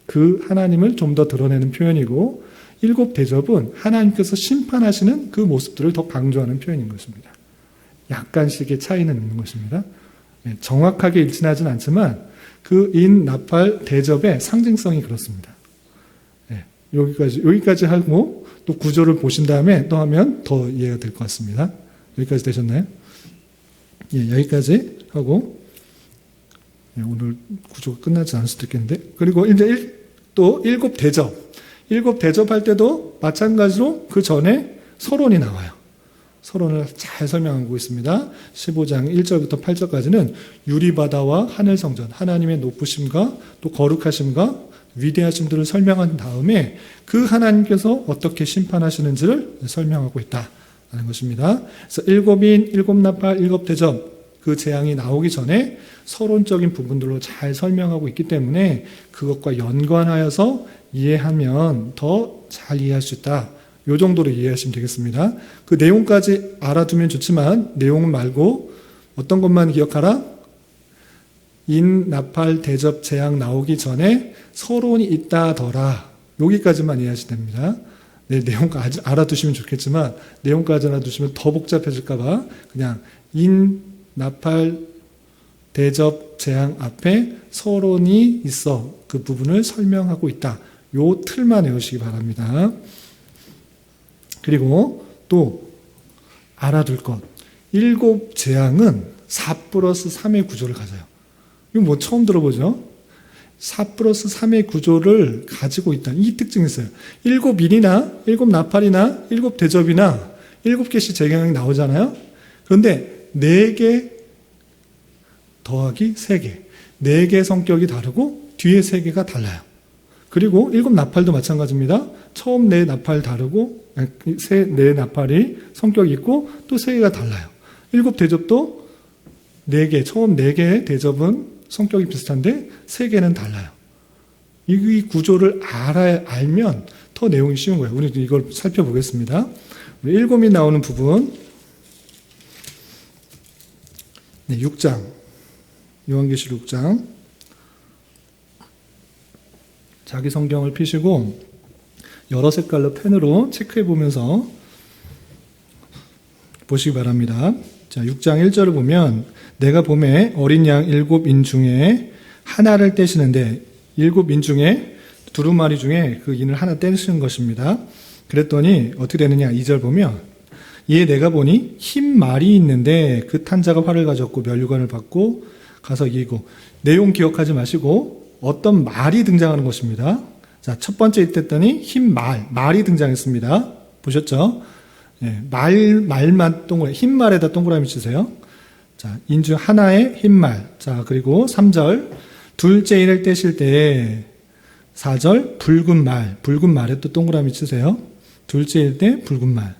그 하나님을 좀 더 드러내는 표현이고, 일곱 대접은 하나님께서 심판하시는 그 모습들을 더 강조하는 표현인 것입니다. 약간씩의 차이는 있는 것입니다. 정확하게 일치하진 않지만 그 나팔 대접의 상징성이 그렇습니다. 여기까지 하고 또 구조를 보신 다음에 또 하면 더 이해가 될 것 같습니다. 여기까지 되셨나요? 여기까지 하고 오늘 구조가 끝나지 않을 수도 있겠는데, 그리고 이제 또 일곱 대접할 때도 마찬가지로 그 전에 서론이 나와요. 서론을 잘 설명하고 있습니다. 15장 1절부터 8절까지는 유리바다와 하늘성전, 하나님의 높으심과 또 거룩하심과 위대하심들을 설명한 다음에 그 하나님께서 어떻게 심판하시는지를 설명하고 있다는 것입니다. 그래서 일곱 나팔, 일곱 대접, 그 재앙이 나오기 전에 서론적인 부분들로 잘 설명하고 있기 때문에 그것과 연관하여서 이해하면 더 잘 이해할 수 있다. 이 정도로 이해하시면 되겠습니다. 그 내용까지 알아두면 좋지만 내용 말고 어떤 것만 기억하라? 나팔, 대접, 재앙 나오기 전에 서론이 있다더라. 여기까지만 이해하시면 됩니다. 내용까지 알아두시면 좋겠지만 내용까지 알아두시면 더 복잡해질까봐 그냥 나팔, 대접, 재앙 앞에 서론이 있어 그 부분을 설명하고 있다. 요 틀만 외우시기 바랍니다. 그리고 또 알아둘 것. 일곱 재앙은 4+3의 구조를 가져요. 이거 뭐 처음 들어보죠? 4+3의 구조를 가지고 있다. 이 특징이 있어요. 일곱 인이나 일곱 나팔이나 일곱 대접이나 7개씩 재앙이 나오잖아요. 그런데 4개 더하기 3개. 4개의 성격이 다르고 뒤에 3개가 달라요. 그리고 일곱 나팔도 마찬가지입니다. 처음 4 나팔 다르고 4 나팔이 성격이 있고 또 3개가 달라요. 일곱 대접도 4개, 처음 4개의 대접은 성격이 비슷한데 3개는 달라요. 이 구조를 알면 더 내용이 쉬운 거예요. 우리 이걸 살펴보겠습니다. 일곱이 나오는 부분 6장 요한계시록 6장 자기 성경을 펴시고 여러 색깔로 펜으로 체크해 보면서 보시기 바랍니다. 자, 6장 1절을 보면 내가 봄에 어린 양 7인 중에 하나를 떼시는데 7인 중에 두루마리 중에 그 인을 하나 떼시는 것입니다. 그랬더니 어떻게 되느냐 2절 보면 이에 내가 보니 흰 말이 있는데 그 탄자가 활을 가졌고 면류관을 받고 가서 이기고 내용 기억하지 마시고 어떤 말이 등장하는 것입니다. 자, 첫 번째 이때더니 흰 말이 등장했습니다. 보셨죠? 예, 말만 동그라미, 흰 말에다 동그라미 치세요. 자, 인중 하나에 흰 말. 자, 그리고 3절. 둘째 인을 떼실 때 4절 붉은 말에 또 동그라미 치세요. 둘째 일 때 붉은 말.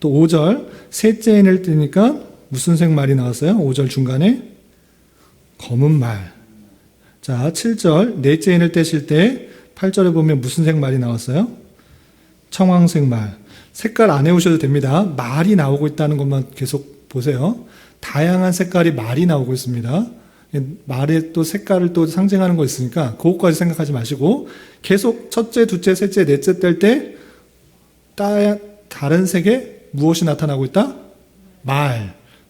또 5절 셋째 인을 떼니까 무슨 색 말이 나왔어요? 5절 중간에 검은 말. 자, 7절 넷째 인을 떼실 때 8절에 보면 무슨 색 말이 나왔어요? 청황색 말. 색깔 안 해오셔도 됩니다. 말이 나오고 있다는 것만 계속 보세요. 다양한 색깔이 말이 나오고 있습니다. 말에 또 색깔을 또 상징하는 거 있으니까 그것까지 생각하지 마시고 계속 첫째, 둘째, 셋째, 넷째 뗄 때 다른 색에 무엇이 나타나고 있다?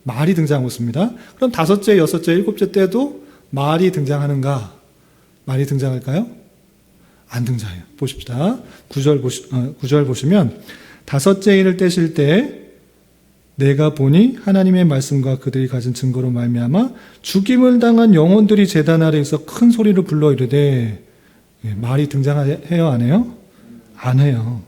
말이 등장하고 있습니다. 그럼 다섯째, 여섯째, 일곱째 때도 말이 등장하는가? 말이 등장할까요? 안 등장해요. 보십시다. 9절 보시면 다섯째 인을 떼실 때 내가 보니 하나님의 말씀과 그들이 가진 증거로 말미암아 죽임을 당한 영혼들이 제단 아래에서 큰 소리로 불러 이르되 말이 등장해요? 안 해요? 안 해요.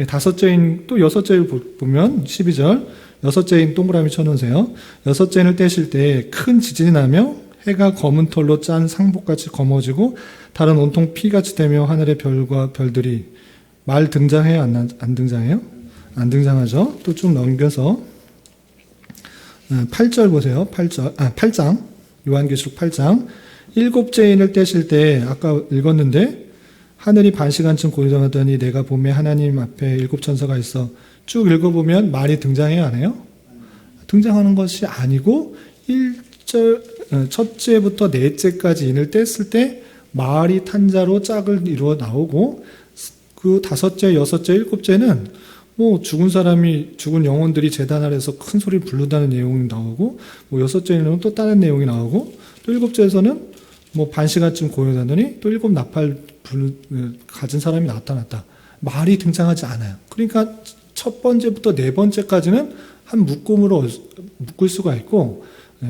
다섯째인 또 여섯째를 보면 12절 여섯째인 동그라미 쳐놓으세요. 여섯째인을 떼실 때 큰 지진이 나며 해가 검은 털로 짠 상복같이 검어지고 달은 온통 피같이 되며 하늘의 별과 별들이 말 등장해요? 안 등장해요? 안 등장하죠. 또 쭉 넘겨서 8절 보세요. 8장 요한계시록 8장 일곱째 인을 떼실 때 아까 읽었는데 하늘이 반시간쯤 고요하더니 내가 봄에 하나님 앞에 일곱 천사가 있어 쭉 읽어보면 말이 등장해요? 안 해요? 등장하는 것이 아니고 1절 첫째부터 넷째까지 인을 뗐을 때 말이 탄자로 짝을 이루어 나오고 그 다섯째, 여섯째, 일곱째는 죽은 영혼들이 제단 아래에서 큰 소리를 부른다는 내용이 나오고, 여섯째는 또 다른 내용이 나오고, 또 일곱째에서는 반시간쯤 고요하더니 또 일곱 나팔 가진 사람이 나타났다. 말이 등장하지 않아요. 그러니까 첫 번째부터 네 번째까지는 한 묶음으로 묶을 수가 있고,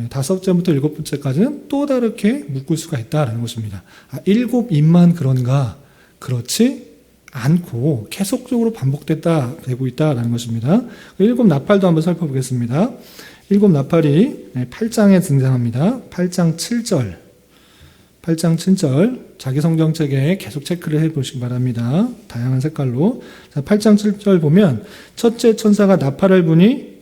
다섯째부터 일곱 번째까지는 또 다르게 묶을 수가 있다라는 것입니다. 일곱 인만 그런가? 그렇지 않고 계속적으로 되고 있다라는 것입니다. 일곱 나팔도 한번 살펴보겠습니다. 일곱 나팔이 8장에 등장합니다. 8장 7절. 8장 7절. 자기 성경책에 계속 체크를 해보시기 바랍니다. 다양한 색깔로. 자, 8장 7절 보면 첫째 천사가 나팔을 부니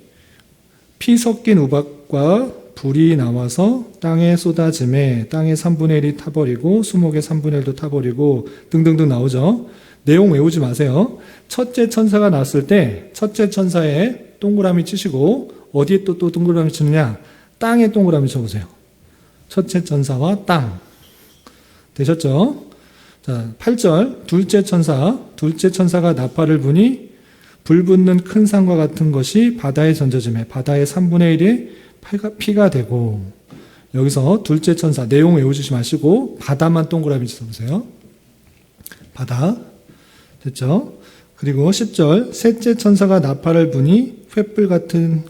피 섞인 우박과 불이 나와서 땅에 쏟아짐에 땅의 3분의 1이 타버리고 수목의 3분의 1도 타버리고 등등등 나오죠. 내용 외우지 마세요. 첫째 천사가 나왔을 때 첫째 천사에 동그라미 치시고 어디에 또 동그라미 치느냐? 땅에 동그라미 쳐보세요. 첫째 천사와 땅. 되셨죠? 자, 8절 둘째 천사가 나팔을 부니 불 붙는 큰 산과 같은 것이 바다에 던져짐에 바다의 3분의 1이 피가 되고 여기서 둘째 천사 내용 외우지 마시고 바다만 동그라미 쳐보세요. 바다. 됐죠? 그리고 10절 셋째 천사가 나팔을 부니 횃불같이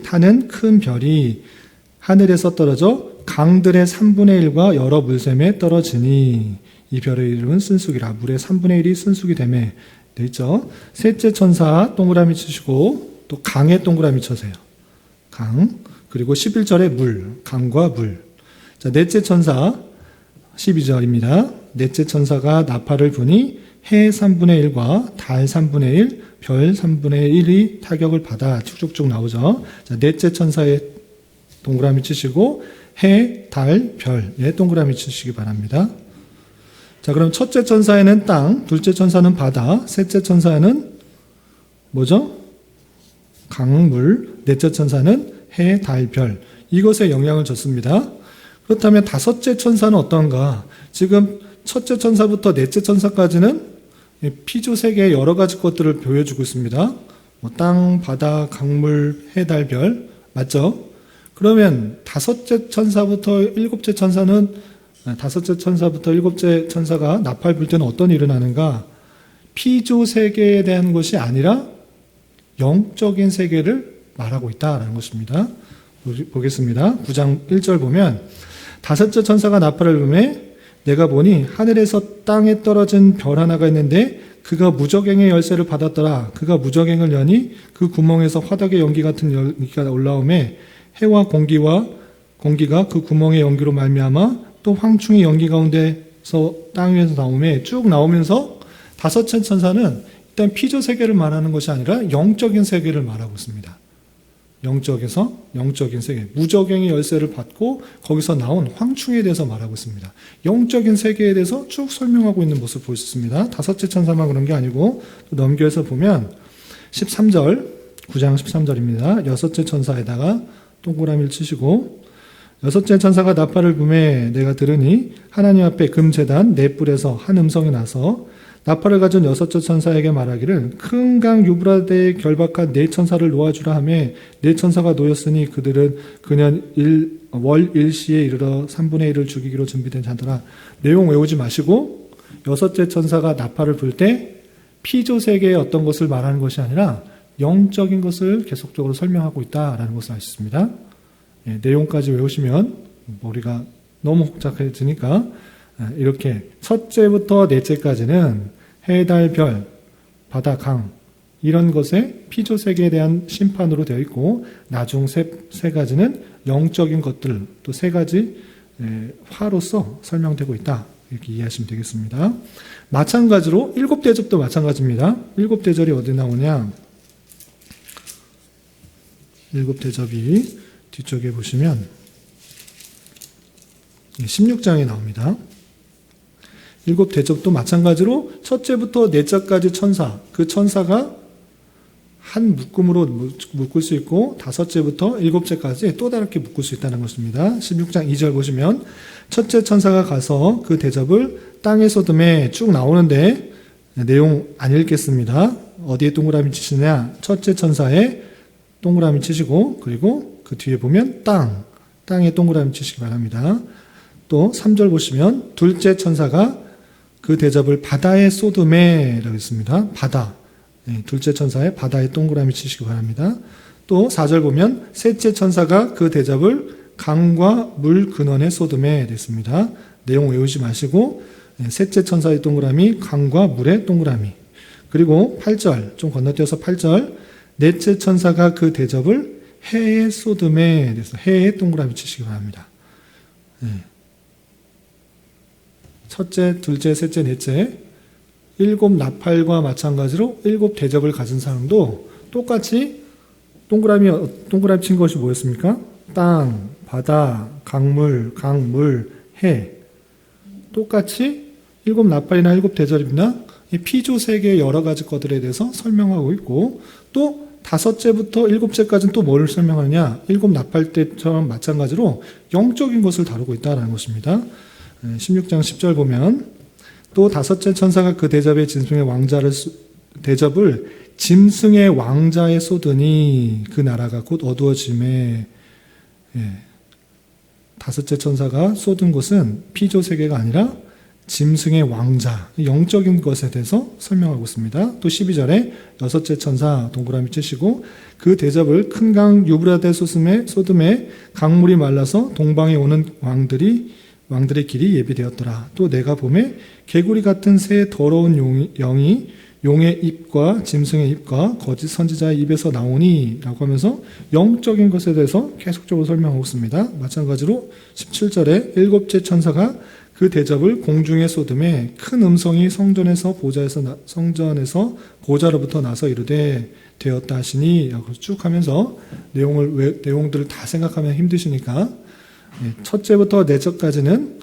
타는 큰 별이 하늘에서 떨어져 강들의 3분의 1과 여러 물샘에 떨어지니 이 별의 이름은 쓴쑥이라 물의 3분의 1이 쓴쑥이 되매 돼 있죠? 셋째 천사 동그라미 치시고 또 강에 동그라미 쳐세요. 강. 그리고 11절에 물, 강과 물. 자, 넷째 천사 12절입니다. 넷째 천사가 나팔을 부니 해 3분의 1과 달 3분의 1, 별 3분의 1이 타격을 받아 쭉쭉쭉 나오죠. 자, 넷째 천사에 동그라미 치시고 해, 달, 별에 동그라미 치시기 바랍니다. 자, 그럼 첫째 천사에는 땅, 둘째 천사는 바다, 셋째 천사는 뭐죠? 강물, 넷째 천사는 해, 달, 별. 이것에 영향을 줬습니다. 그렇다면 다섯째 천사는 어떤가? 지금 첫째 천사부터 넷째 천사까지는 피조 세계의 여러 가지 것들을 보여주고 있습니다. 땅, 바다, 강물, 해, 달, 별. 맞죠? 그러면 다섯째 천사부터 일곱째 천사가 나팔 불 때는 어떤 일이 나는가? 피조 세계에 대한 것이 아니라 영적인 세계를 말하고 있다라는 것입니다. 보겠습니다. 9장 1절 보면 다섯째 천사가 나팔을 불매 내가 보니 하늘에서 땅에 떨어진 별 하나가 있는데 그가 무저갱의 열쇠를 받았더라. 그가 무저갱을 여니 그 구멍에서 화덕의 연기 같은 연기가 올라오매 해와 공기가 그 구멍의 연기로 말미암아 또 황충의 연기 가운데서 땅 위에서 나오매 쭉 나오면서 다섯째 천사는 일단 피조 세계를 말하는 것이 아니라 영적인 세계를 말하고 있습니다. 영적인 세계, 무저갱의 열쇠를 받고 거기서 나온 황충에 대해서 말하고 있습니다. 영적인 세계에 대해서 쭉 설명하고 있는 모습을 볼 수 있습니다. 다섯째 천사만 그런 게 아니고 넘겨서 보면 13절, 9장 13절입니다. 여섯째 천사에다가 동그라미를 치시고 여섯째 천사가 나팔을 불매 내가 들으니 하나님 앞에 금제단 네 뿔에서 한 음성이 나서 나팔을 가진 여섯째 천사에게 말하기를 큰 강 유브라데에 결박한 네 천사를 놓아주라 하며 네 천사가 놓였으니 그들은 그년 월 일시에 이르러 3분의 1을 죽이기로 준비된 자더라. 내용 외우지 마시고 여섯째 천사가 나팔을 불 때 피조 세계의 어떤 것을 말하는 것이 아니라 영적인 것을 계속적으로 설명하고 있다라는 것을 알 수 있습니다. 내용까지 외우시면 머리가 너무 복잡해지니까 이렇게 첫째부터 넷째까지는 해, 달, 별, 바다, 강 이런 것에 피조 세계에 대한 심판으로 되어 있고 나중 세 가지는 영적인 것들 또 세 가지 화로서 설명되고 있다. 이렇게 이해하시면 되겠습니다. 마찬가지로 일곱 대접도 마찬가지입니다. 일곱 대접이 어디 나오냐? 일곱 대접이 뒤쪽에 보시면 16장에 나옵니다. 일곱 대접도 마찬가지로 첫째부터 넷째까지 천사, 그 천사가 한 묶음으로 묶을 수 있고 다섯째부터 일곱째까지 또 다르게 묶을 수 있다는 것입니다. 16장 2절 보시면 첫째 천사가 가서 그 대접을 땅에 쏟음에 쭉 나오는데 내용 안 읽겠습니다. 어디에 동그라미 치시냐? 첫째 천사에 동그라미 치시고 그리고 그 뒤에 보면 땅에 동그라미 치시기 바랍니다. 또 3절 보시면 둘째 천사가 그 대접을 바다에 쏟음에 라고 있습니다. 바다. 둘째 천사의 바다에 동그라미 치시기 바랍니다. 또 4절 보면 셋째 천사가 그 대접을 강과 물 근원에 쏟음에 됐습니다. 내용 외우지 마시고 셋째 천사의 동그라미, 강과 물의 동그라미. 그리고 8절, 좀 건너뛰어서 8절 넷째 천사가 그 대접을 해에 쏟음에 돼서 해에 동그라미 치시기 바랍니다. 첫째, 둘째, 셋째, 넷째 일곱 나팔과 마찬가지로 일곱 대접을 가진 사람도 똑같이 동그라미 친 것이 뭐였습니까? 땅, 바다, 강물, 해 똑같이 일곱 나팔이나 일곱 대접이나 피조 세계의 여러 가지 것들에 대해서 설명하고 있고 또 다섯째부터 일곱째까지는 또 뭘 설명하느냐? 일곱 나팔 때처럼 마찬가지로 영적인 것을 다루고 있다는 것입니다. 16장 10절 보면 또 다섯째 천사가 그 대접을 짐승의 왕자에 쏟으니 그 나라가 곧 어두워짐에 다섯째 천사가 쏟은 곳은 피조 세계가 아니라 짐승의 왕자, 영적인 것에 대해서 설명하고 있습니다. 또 12절에 여섯째 천사 동그라미 치시고 그 대접을 큰 강 유브라데 쏟음에 강물이 말라서 동방에 오는 왕들의 길이 예비되었더라. 또 내가 보매 개구리 같은 새 더러운 영이 용의 입과 짐승의 입과 거짓 선지자의 입에서 나오니 라고 하면서 영적인 것에 대해서 계속적으로 설명하고 있습니다. 마찬가지로 17절에 일곱째 천사가 그 대접을 공중에 쏟음에 큰 음성이 성전에서 보좌로부터 나서 이르되 되었다 하시니 라고 쭉 하면서 내용들을 다 생각하면 힘드시니까 첫째부터 넷째까지는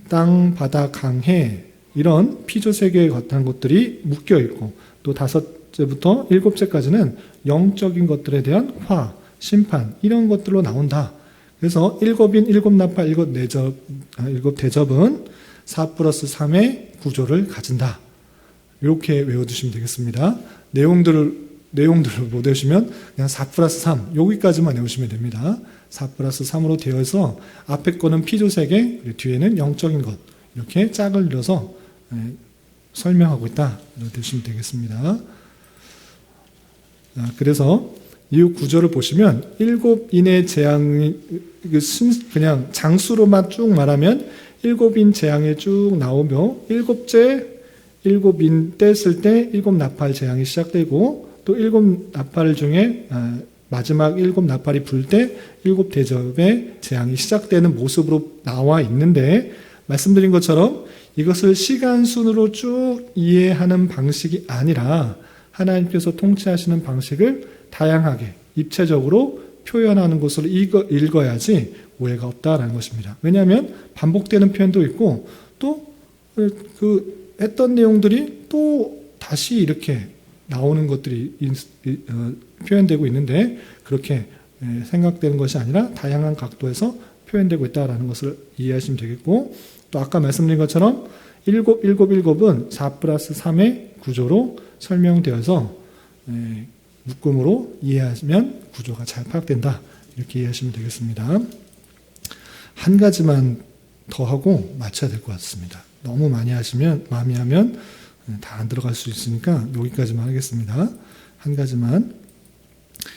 땅, 바다, 강, 해 이런 피조 세계에 관한 것들이 묶여 있고 또 다섯째부터 일곱째까지는 영적인 것들에 대한 화, 심판 이런 것들로 나온다. 그래서 일곱인 일곱 나팔 일곱 대접은 4+3의 구조를 가진다. 이렇게 외워두시면 되겠습니다. 내용들을 못 외우시면 그냥 4+3 여기까지만 외우시면 됩니다. 4+3으로 되어서 앞에 거는 피조세계, 뒤에는 영적인 것 이렇게 짝을 이뤄서 설명하고 있다. 이렇게 되시면 되겠습니다. 그래서 이 구조를 보시면 일곱인의 재앙이 그냥 장수로만 쭉 말하면 일곱인 재앙이 쭉 나오며 일곱인 뗐을 때 일곱 나팔 재앙이 시작되고 또 일곱 나팔 중에 마지막 일곱 나팔이 불 때 일곱 대접의 재앙이 시작되는 모습으로 나와 있는데 말씀드린 것처럼 이것을 시간 순으로 쭉 이해하는 방식이 아니라 하나님께서 통치하시는 방식을 다양하게 입체적으로 표현하는 것으로 읽어야지 오해가 없다라는 것입니다. 왜냐하면 반복되는 표현도 있고 또 그 했던 내용들이 또 다시 이렇게 나오는 것들이 표현되고 있는데 그렇게 생각되는 것이 아니라 다양한 각도에서 표현되고 있다는 것을 이해하시면 되겠고 또 아까 말씀드린 것처럼 일곱은 4+3의 구조로 설명되어서 묶음으로 이해하시면 구조가 잘 파악된다 이렇게 이해하시면 되겠습니다. 한 가지만 더 하고 마쳐야 될 것 같습니다. 너무 많이 하면 다 안 들어갈 수 있으니까 여기까지만 하겠습니다. 한 가지만.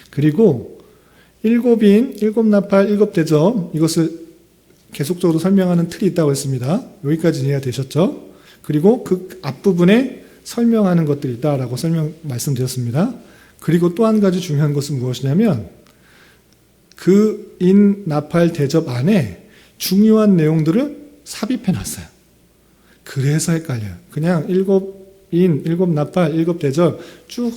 그리고 일곱인, 일곱 나팔, 일곱 대접 이것을 계속적으로 설명하는 틀이 있다고 했습니다. 여기까지 이해가 되셨죠? 그리고 그 앞부분에 설명하는 것들이 있다라고 말씀드렸습니다. 그리고 또 한 가지 중요한 것은 무엇이냐면 그 인, 나팔, 대접 안에 중요한 내용들을 삽입해 놨어요. 그래서 헷갈려요. 그냥 일곱인, 일곱 나팔, 일곱 대접 쭉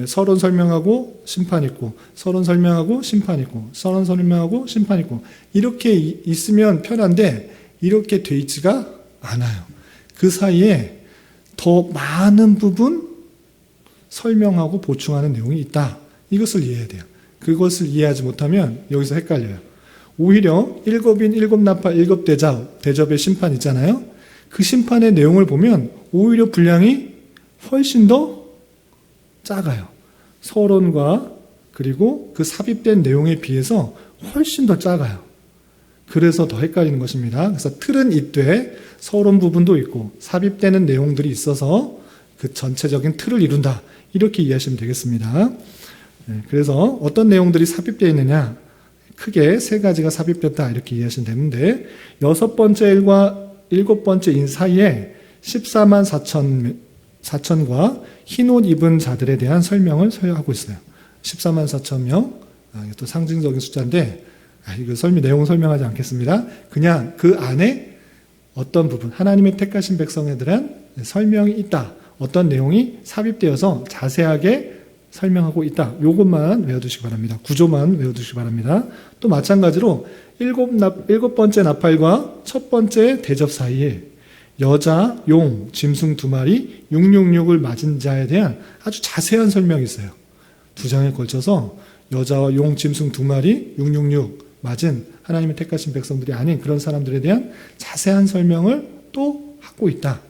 서론 설명하고 심판 있고 서론 설명하고 심판 있고 서론 설명하고 심판 있고 이렇게 있으면 편한데 이렇게 돼 있지가 않아요. 그 사이에 더 많은 부분 설명하고 보충하는 내용이 있다. 이것을 이해해야 돼요. 그것을 이해하지 못하면 여기서 헷갈려요. 오히려 일곱인, 일곱 나팔, 일곱 대접의 심판 있잖아요. 그 심판의 내용을 보면 오히려 분량이 훨씬 더 작아요. 서론과 그리고 그 삽입된 내용에 비해서 훨씬 더 작아요. 그래서 더 헷갈리는 것입니다. 그래서 틀은 있되 서론 부분도 있고 삽입되는 내용들이 있어서 그 전체적인 틀을 이룬다. 이렇게 이해하시면 되겠습니다. 그래서 어떤 내용들이 삽입되어 있느냐? 크게 세 가지가 삽입됐다. 이렇게 이해하시면 되는데 6번째 일과 7번째 인 사이에 14만 4천과 흰옷 입은 자들에 대한 설명을 하고 있어요. 14만 4천 명. 또 상징적인 숫자인데 이거 내용 설명하지 않겠습니다. 그냥 그 안에 어떤 부분 하나님의 택하신 백성에 대한 설명이 있다. 어떤 내용이 삽입되어서 자세하게 설명하고 있다. 이것만 외워두시기 바랍니다. 구조만 외워두시기 바랍니다. 또 마찬가지로 7번째 나팔과 첫 번째 대접 사이에 여자, 용, 짐승 2마리, 666을 맞은 자에 대한 아주 자세한 설명이 있어요. 2장에 걸쳐서 여자와 용, 짐승 2마리, 666 맞은 하나님의 택하신 백성들이 아닌 그런 사람들에 대한 자세한 설명을 또 하고 있다.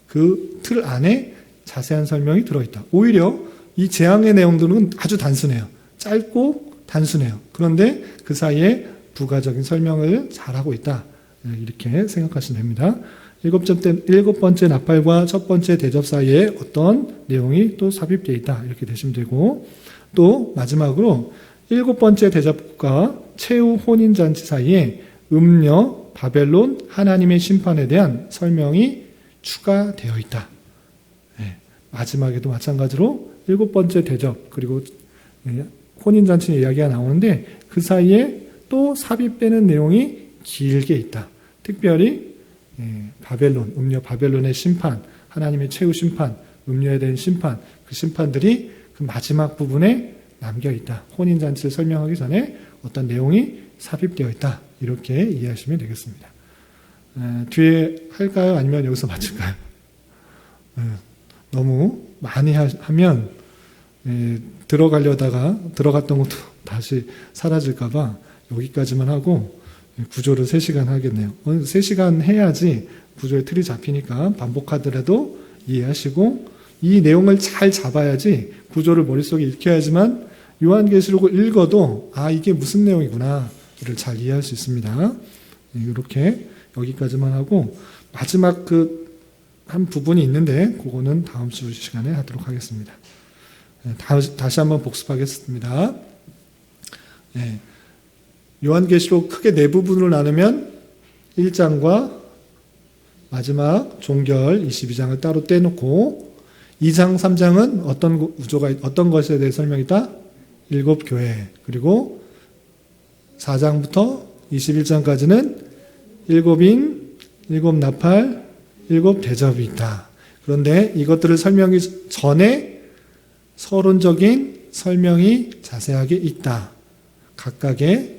그 틀 안에 자세한 설명이 들어있다. 오히려 이 재앙의 내용들은 아주 단순해요. 짧고 단순해요. 그런데 그 사이에 부가적인 설명을 잘하고 있다. 이렇게 생각하시면 됩니다. 7번째 나팔과 첫 번째 대접 사이에 어떤 내용이 또 삽입되어 있다. 이렇게 되시면 되고 또 마지막으로 7번째 대접과 최후 혼인잔치 사이에 음녀, 바벨론, 하나님의 심판에 대한 설명이 추가되어 있다. 마지막에도 마찬가지로 7번째 대접 그리고 혼인잔치 이야기가 나오는데 그 사이에 또 삽입되는 내용이 길게 있다. 특별히 바벨론, 음녀 바벨론의 심판, 하나님의 최후 심판, 음녀에 대한 심판, 그 심판들이 그 마지막 부분에 남겨 있다. 혼인잔치를 설명하기 전에 어떤 내용이 삽입되어 있다. 이렇게 이해하시면 되겠습니다. 뒤에 할까요? 아니면 여기서 마칠까요? 너무 많이 하면 들어갔던 것도 다시 사라질까봐 여기까지만 하고 구조를 3시간 하겠네요. 3시간 해야지 구조의 틀이 잡히니까 반복하더라도 이해하시고 이 내용을 잘 잡아야지 구조를 머릿속에 익혀야지만 요한계시록을 읽어도 이게 무슨 내용이구나 를 잘 이해할 수 있습니다. 이렇게 여기까지만 하고 마지막 한 부분이 있는데 그거는 다음 주 시간에 하도록 하겠습니다. 다시 한번 복습하겠습니다. 요한계시록 크게 4부분으로 나누면 1장과 마지막 종결 22장을 따로 떼놓고 2장, 3장은 어떤 것에 대해 설명이 있다? 7교회. 그리고 4장부터 21장까지는 7인, 7나팔, 7대접이 있다. 그런데 이것들을 설명하기 전에 서론적인 설명이 자세하게 있다. 각각의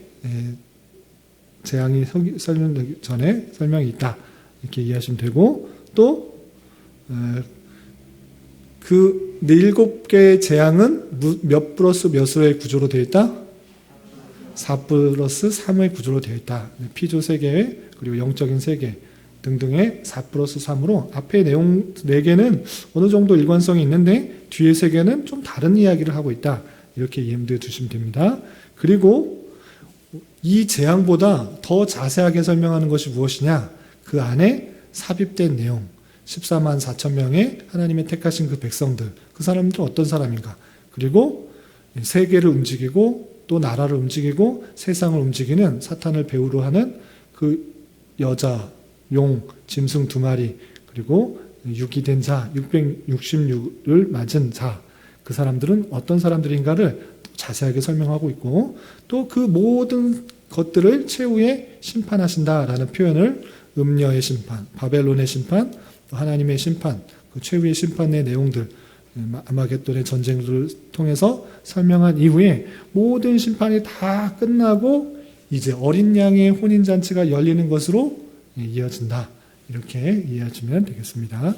재앙이 설명되기 전에 설명이 있다. 이렇게 이해하시면 되고, 또 그 7개의 재앙은 몇 플러스 몇의 구조로 되어 있다? 4 플러스 3의 구조로 되어 있다. 피조 세계 그리고 영적인 세계 등등의 4 플러스 3으로 앞에 내용 4개는 어느 정도 일관성이 있는데 뒤에 3개는 좀 다른 이야기를 하고 있다. 이렇게 이해해 주시면 됩니다. 그리고 이 재앙보다 더 자세하게 설명하는 것이 무엇이냐? 그 안에 삽입된 내용 14만 4천 명의 하나님의 택하신 그 백성들, 그 사람들은 어떤 사람인가? 그리고 세계를 움직이고 또 나라를 움직이고 세상을 움직이는 사탄을 배후로 하는 그 여자, 용, 짐승 2마리, 그리고 육이 된 자, 666을 맞은 자, 그 사람들은 어떤 사람들인가를 자세하게 설명하고 있고, 또 그 모든 것들을 최후에 심판하신다라는 표현을 음녀의 심판, 바벨론의 심판, 하나님의 심판, 그 최후의 심판의 내용들, 아마겟돈의 전쟁들을 통해서 설명한 이후에 모든 심판이 다 끝나고 이제 어린 양의 혼인잔치가 열리는 것으로 이어진다. 이렇게 이해하시면 되겠습니다.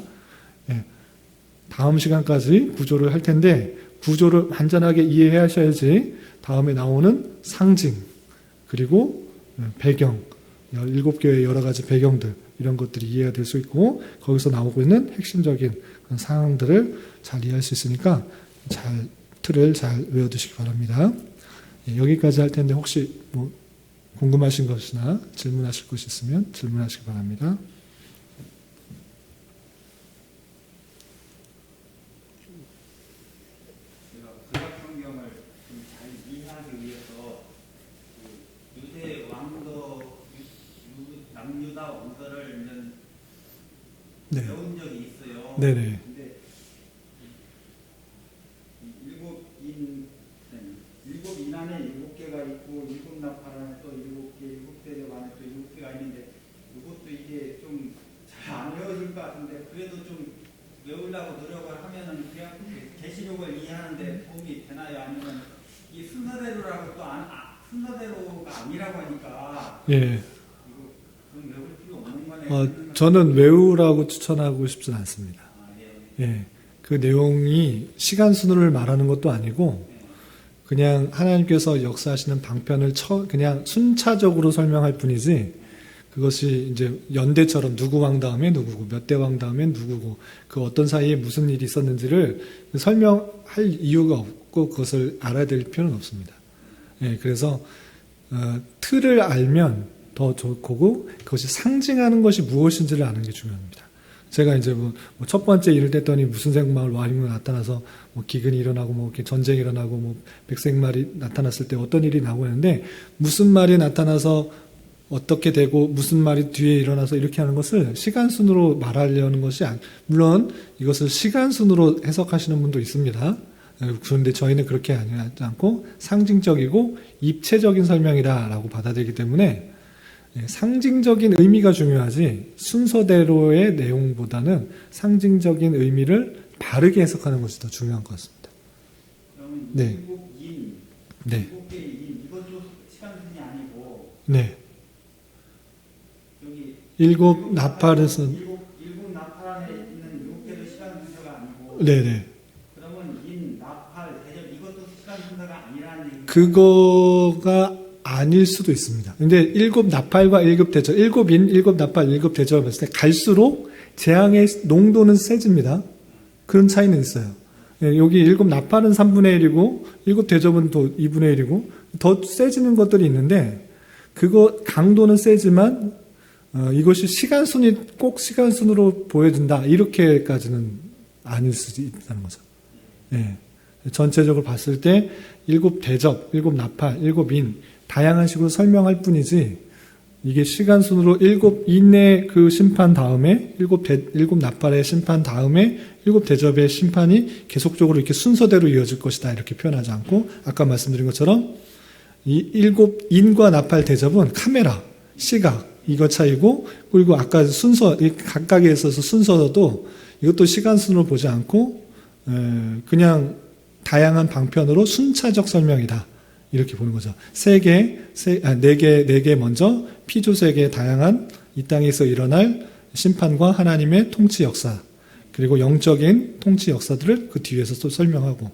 다음 시간까지 구조를 할 텐데 구조를 완전하게 이해하셔야지 다음에 나오는 상징, 그리고 배경, 17개의 여러 가지 배경들, 이런 것들이 이해가 될 수 있고 거기서 나오고 있는 핵심적인 그런 상황들을 잘 이해할 수 있으니까 틀을 잘 외워두시기 바랍니다. 여기까지 할 텐데 혹시 뭐 궁금하신 것이나 질문하실 것이 있으면 질문하시기 바랍니다. 제가 구약 성경을 좀 잘 이해하기 위해서 그 유대 왕도 남유다 원서를 네. 배운 적이 있어요. 네네. 근데 일곱 인 안에 7개가 있고 7나팔 안에 또 7개, 7대접 안에 또 7개가 있는데 이것도 이게 좀 잘 안 외워질 것 같은데 그래도 좀 외우려고 노력을 하면은 그냥 계시록을 이해하는데 도움이 되나요? 아니면 이 순서대로라고 또 순서대로가 아니라고 하니까 예. 이거 그럼 외울 필요 없는 거네. 저는 외우라고 추천하고 싶진 않습니다. 예. 예. 그 내용이 시간 순으로를 말하는 것도 아니고 그냥 하나님께서 역사하시는 방편을 그냥 순차적으로 설명할 뿐이지 그것이 이제 연대처럼 누구 왕 다음에 누구고 몇 대 왕 다음에 누구고 그 어떤 사이에 무슨 일이 있었는지를 설명할 이유가 없고 그것을 알아야 될 필요는 없습니다. 예, 그래서 틀을 알면 더 좋고 그것이 상징하는 것이 무엇인지를 아는 게 중요합니다. 제가 이제 첫 번째 일을 뗐더니 무슨 생마을 와인이 나타나서 기근이 일어나고 이렇게 전쟁이 일어나고 백색말이 나타났을 때 어떤 일이 나오고 있는데 무슨 말이 나타나서 어떻게 되고 무슨 말이 뒤에 일어나서 이렇게 하는 것을 시간순으로 말하려는 것이 물론 이것을 시간순으로 해석하시는 분도 있습니다. 그런데 저희는 그렇게 하지 않고 상징적이고 입체적인 설명이다라고 받아들이기 때문에 상징적인 의미가 중요하지 순서대로의 내용보다는 상징적인 의미를 바르게 해석하는 것이 더 중요한 것 같습니다. 그러면 네. 7인, 네. 7개의 인 이것도 시간순이 아니고 네. 여기 7 나팔에서 일곱 나팔 안에 있는 7개도 시간 순서가 아니고 네네. 그러면 인, 나팔, 대접 이것도 시간 순서가 아니라는 얘기죠. 그거가 아닐 수도 있습니다. 근데 7 나팔과 1급 대접, 7인, 7 나팔, 1급 대접을 봤을 때 갈수록 재앙의 농도는 세집니다. 그런 차이는 있어요. 여기 7 나팔은 3분의 1이고 7 대접은 또 2분의 1이고 더 세지는 것들이 있는데 그거 강도는 세지만 이것이 시간순이 꼭 시간순으로 보여진다 이렇게까지는 아닐 수도 있다는 거죠. 예. 전체적으로 봤을 때 7 대접, 7 나팔, 7인 다양한 식으로 설명할 뿐이지 이게 시간 순으로 일곱 인내 그 심판 다음에 일곱 나팔의 심판 다음에 일곱 대접의 심판이 계속적으로 이렇게 순서대로 이어질 것이다 이렇게 표현하지 않고 아까 말씀드린 것처럼 이 일곱 인과 나팔 대접은 카메라, 시각 이거 차이고 그리고 아까 순서 각각에 있어서 순서도 이것도 시간 순으로 보지 않고 그냥 다양한 방편으로 순차적 설명이다. 이렇게 보는 거죠. 네 개 먼저 피조세계의 다양한 이 땅에서 일어날 심판과 하나님의 통치 역사 그리고 영적인 통치 역사들을 그 뒤에서 또 설명하고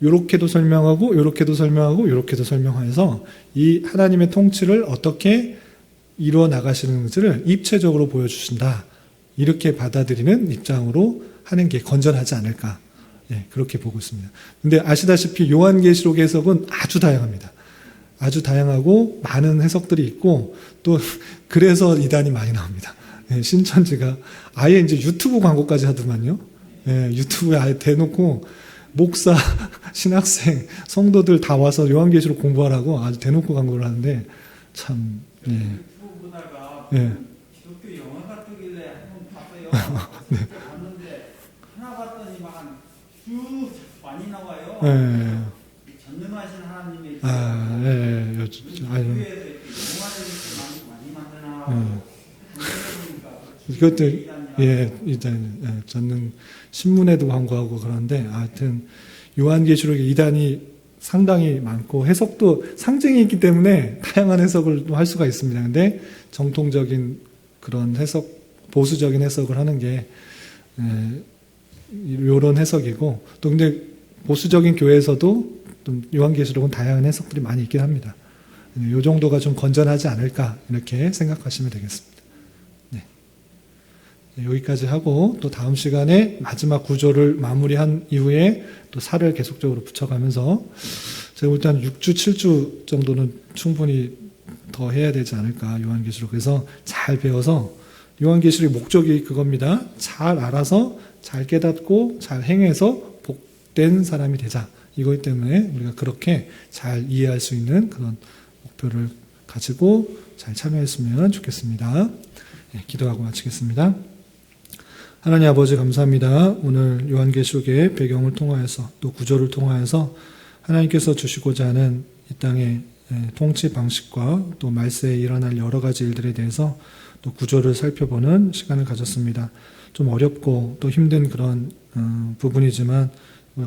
요렇게도 설명하고 요렇게도 설명하고 요렇게도 설명해서 이 하나님의 통치를 어떻게 이루어 나가시는지를 입체적으로 보여주신다. 이렇게 받아들이는 입장으로 하는 게 건전하지 않을까. 그렇게 보고 있습니다. 근데 아시다시피 요한계시록 해석은 아주 다양합니다. 아주 다양하고 많은 해석들이 있고 또 그래서 이단이 많이 나옵니다. 신천지가 아예 이제 유튜브 광고까지 하더만요. 유튜브에 아예 대놓고 목사, 신학생, 성도들 다 와서 요한계시록 공부하라고 아주 대놓고 광고를 하는데 참 유튜브 보다가 기독교 영화가 뜨길래 한번 봤어요. 봤는데 하나 봤더니 막 쭉 많이 나와요. 전능하신 하나님의 교회에서 이렇게 영화를 이렇게 많이 만드나 이것도 일단 저는 신문에도 광고하고 그런데 하여튼 요한계시록에 이단이 상당히 많고 해석도 상징이 있기 때문에 다양한 해석을 할 수가 있습니다. 근데 정통적인 그런 해석, 보수적인 해석을 하는 게 이런 해석이고 또 근데 보수적인 교회에서도 요한계시록은 다양한 해석들이 많이 있긴 합니다. 이 정도가 좀 건전하지 않을까 이렇게 생각하시면 되겠습니다. 여기까지 하고 또 다음 시간에 마지막 구조를 마무리한 이후에 또 살을 계속적으로 붙여가면서 제가 볼 때 한 6주, 7주 정도는 충분히 더 해야 되지 않을까 요한계시록에서 잘 배워서 요한계시록의 목적이 그겁니다. 잘 알아서 잘 깨닫고 잘 행해서 복된 사람이 되자. 이거기 때문에 우리가 그렇게 잘 이해할 수 있는 그런 목표를 가지고 잘 참여했으면 좋겠습니다. 기도하고 마치겠습니다. 하나님 아버지 감사합니다. 오늘 요한계시록의 배경을 통하여서 또 구조를 통하여서 하나님께서 주시고자 하는 이 땅의 통치 방식과 또 말세에 일어날 여러 가지 일들에 대해서 또 구조를 살펴보는 시간을 가졌습니다. 좀 어렵고 또 힘든 그런 부분이지만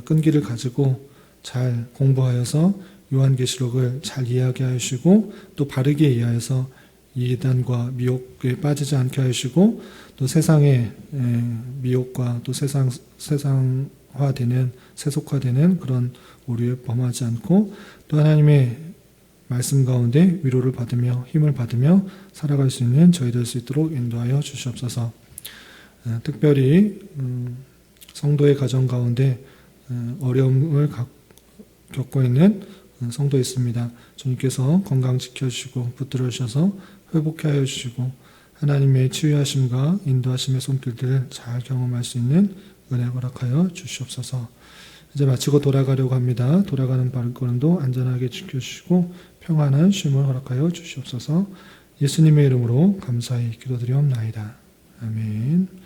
끈기를 가지고 잘 공부하여서 요한계시록을 잘 이해하게 하시고 또 바르게 이해해서 이단과 미혹에 빠지지 않게 하시고 또 세상의 미혹과 또 세상화되는 세속화되는 그런 오류에 범하지 않고 또 하나님의 말씀 가운데 위로를 받으며 힘을 받으며 살아갈 수 있는 저희 될 수 있도록 인도하여 주시옵소서. 특별히 성도의 가정 가운데 어려움을 겪고 있는 성도 있습니다. 주님께서 건강 지켜주시고 붙들어 주셔서 회복해 하여 주시고 하나님의 치유하심과 인도하심의 손길들을 잘 경험할 수 있는 은혜 허락하여 주시옵소서. 이제 마치고 돌아가려고 합니다. 돌아가는 발걸음도 안전하게 지켜주시고 평안한 쉼을 허락하여 주시옵소서. 예수님의 이름으로 감사히 기도드리옵나이다. 아멘.